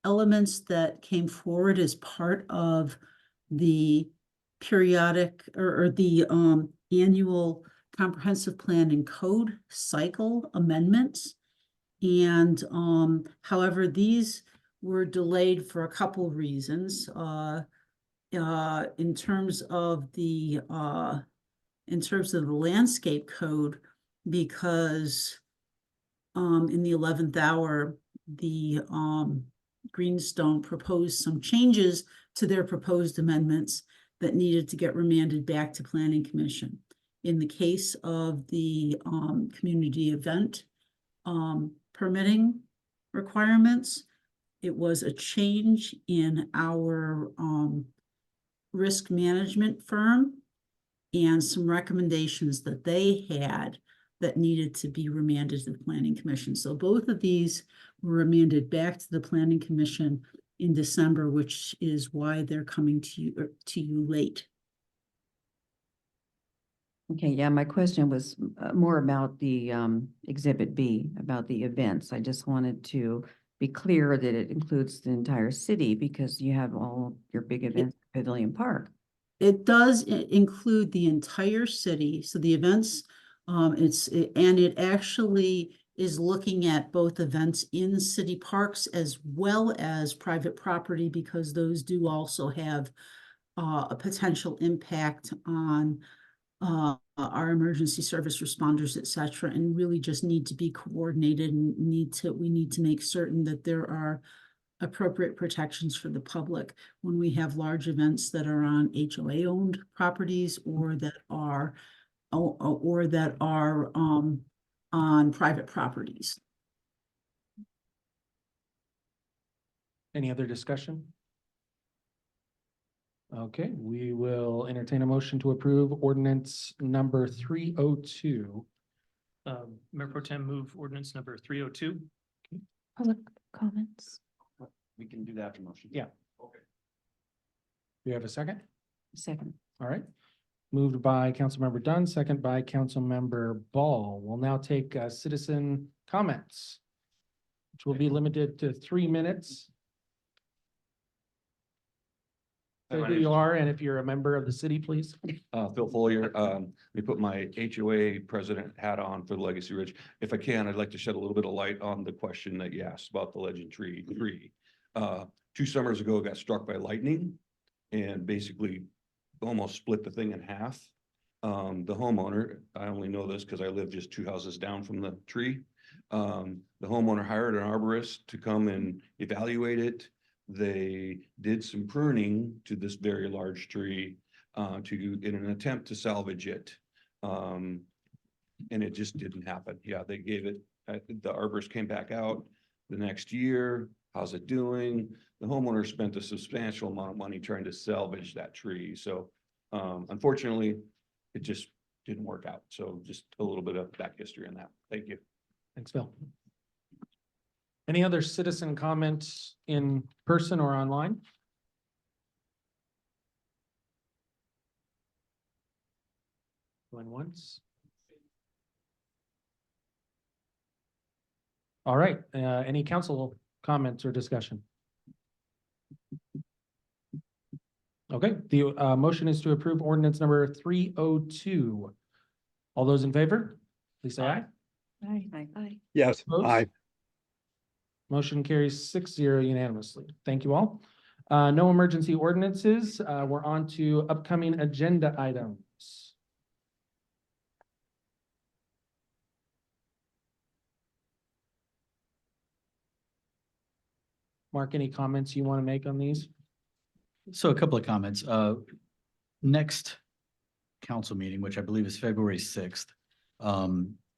elements that came forward as part of the periodic or the annual comprehensive plan and code cycle amendments. And however, these were delayed for a couple of reasons. In terms of the landscape code, because in the 11th hour, the Greenstone proposed some changes to their proposed amendments that needed to get remanded back to Planning Commission. In the case of the community event permitting requirements, it was a change in our risk management firm and some recommendations that they had that needed to be remanded to the Planning Commission. So both of these were remanded back to the Planning Commission in December, which is why they're coming to you late. Okay, yeah, my question was more about the Exhibit B, about the events. I just wanted to be clear that it includes the entire city because you have all your big events at Pavilion Park. It does include the entire city. So the events, it actually is looking at both events in city parks as well as private property, because those do also have a potential impact on our emergency service responders, et cetera, and really just need to be coordinated and we need to make certain that there are appropriate protections for the public when we have large events that are on HOA owned properties or that are on private properties. Any other discussion? Okay, we will entertain a motion to approve ordinance number 302. Mayor Pro Tem, move ordinance number 302. Public comments. We can do that after motion. Yeah. Okay. Do you have a second? Second. All right. Moved by Councilmember Dunn, second by Councilmember Ball. We'll now take citizen comments, which will be limited to 3 minutes. Say who you are, and if you're a member of the city, please. Phil Follier, let me put my HOA president hat on for the Legacy Ridge. If I can, I'd like to shed a little bit of light on the question that you asked about the Legend Tree. 2 summers ago, it got struck by lightning and basically almost split the thing in half. The homeowner, I only know this because I live just 2 houses down from the tree. The homeowner hired an arborist to come and evaluate it. They did some pruning to this very large tree in an attempt to salvage it. And it just didn't happen. Yeah, they gave it, the arborist came back out the next year. How's it doing? The homeowner spent a substantial amount of money trying to salvage that tree. So unfortunately, it just didn't work out. So just a little bit of back history on that. Thank you. Thanks, Phil. Any other citizen comments in person or online? Going once. All right, any council comments or discussion? Okay, the motion is to approve ordinance number 302. All those in favor, please say aye. Aye. Yes, Opposed? aye. Motion carries 6-0 unanimously. Thank you all. No emergency ordinances. We're on to upcoming agenda items. Mark, any comments you want to make on these? So a couple of comments. Next council meeting, which I believe is February 6th,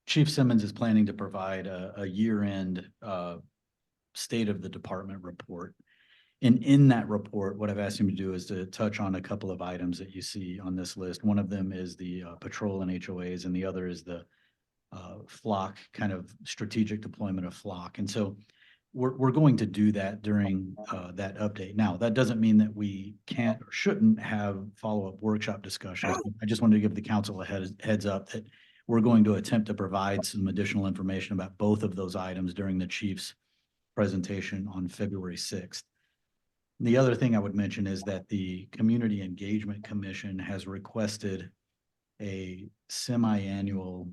Chief Simmons is planning to provide a year-end state of the department report. And in that report, what I've asked him to do is to touch on a couple of items that you see on this list. One of them is the patrol and HOAs, and the other is the flock, kind of strategic deployment of flock. And so we're going to do that during that update. Now, that doesn't mean that we can't or shouldn't have follow-up workshop discussions. I just wanted to give the council a heads up that we're going to attempt to provide some additional information about both of those items during the chief's presentation on February 6th. The other thing I would mention is that the Community Engagement Commission has requested a semi-annual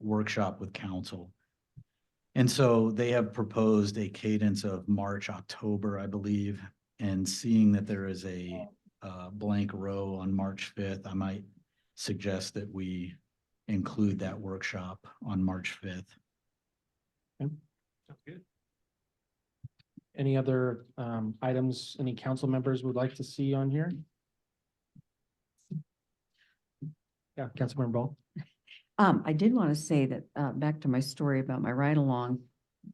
workshop with council. And so they have proposed a cadence of March, October, I believe, and seeing that there is a blank row on March 5th, I might suggest that we include that workshop on March 5th. Sounds good. Any other items any council members would like to see on here? Yeah, Councilmember Ball. I did want to say that, back to my story about my ride along,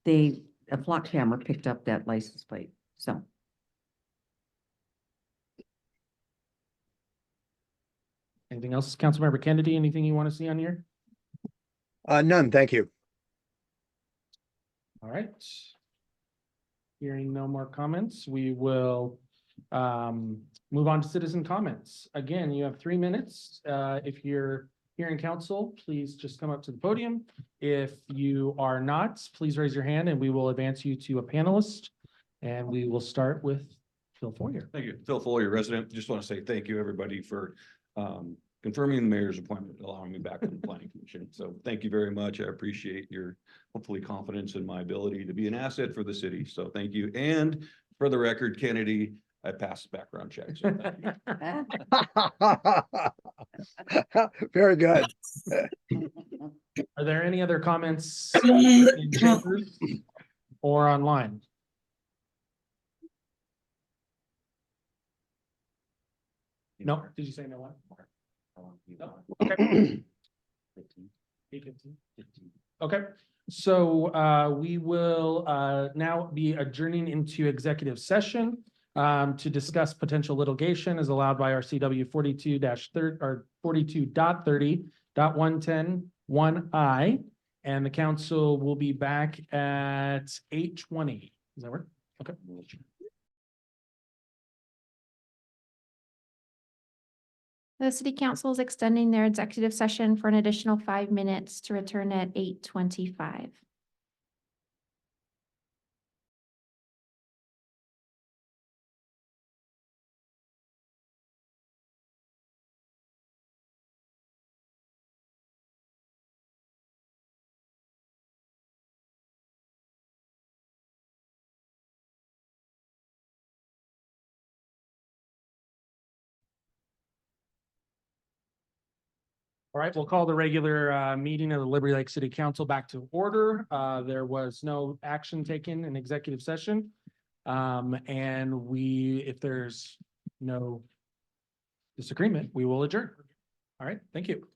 a flock camera picked up that license plate, so. Anything else? Councilmember Kennedy, anything you want to see on here? None, thank you. All right. Hearing no more comments, we will move on to citizen comments. Again, you have 3 minutes. If you're here in council, please just come up to the podium. If you are not, please raise your hand and we will advance you to a panelist. And we will start with Phil Foyer. Thank you. Phil Foley, resident. Just want to say thank you, everybody, for confirming the mayor's appointment, allowing me back on the planning commission. So thank you very much. I appreciate your hopefully confidence in my ability to be an asset for the city. So thank you. And for the record, Kennedy, I passed the background check. So thank you. Very good. Are there any other comments in chambers or online? No, did you say no one? No. Okay. 8:15. Okay, so we will now be adjourning into executive session to discuss potential litigation as allowed by our CW 42-30.110(1)(I), and the council will be back at 8:20. Does that work? Okay. The city council is extending their executive session for an additional 5 minutes to return at 8:25. All right, we'll call the regular meeting of the Liberty Lake City Council back to order. There was no action taken in executive session. And if there's no disagreement, we will adjourn. All right, thank you.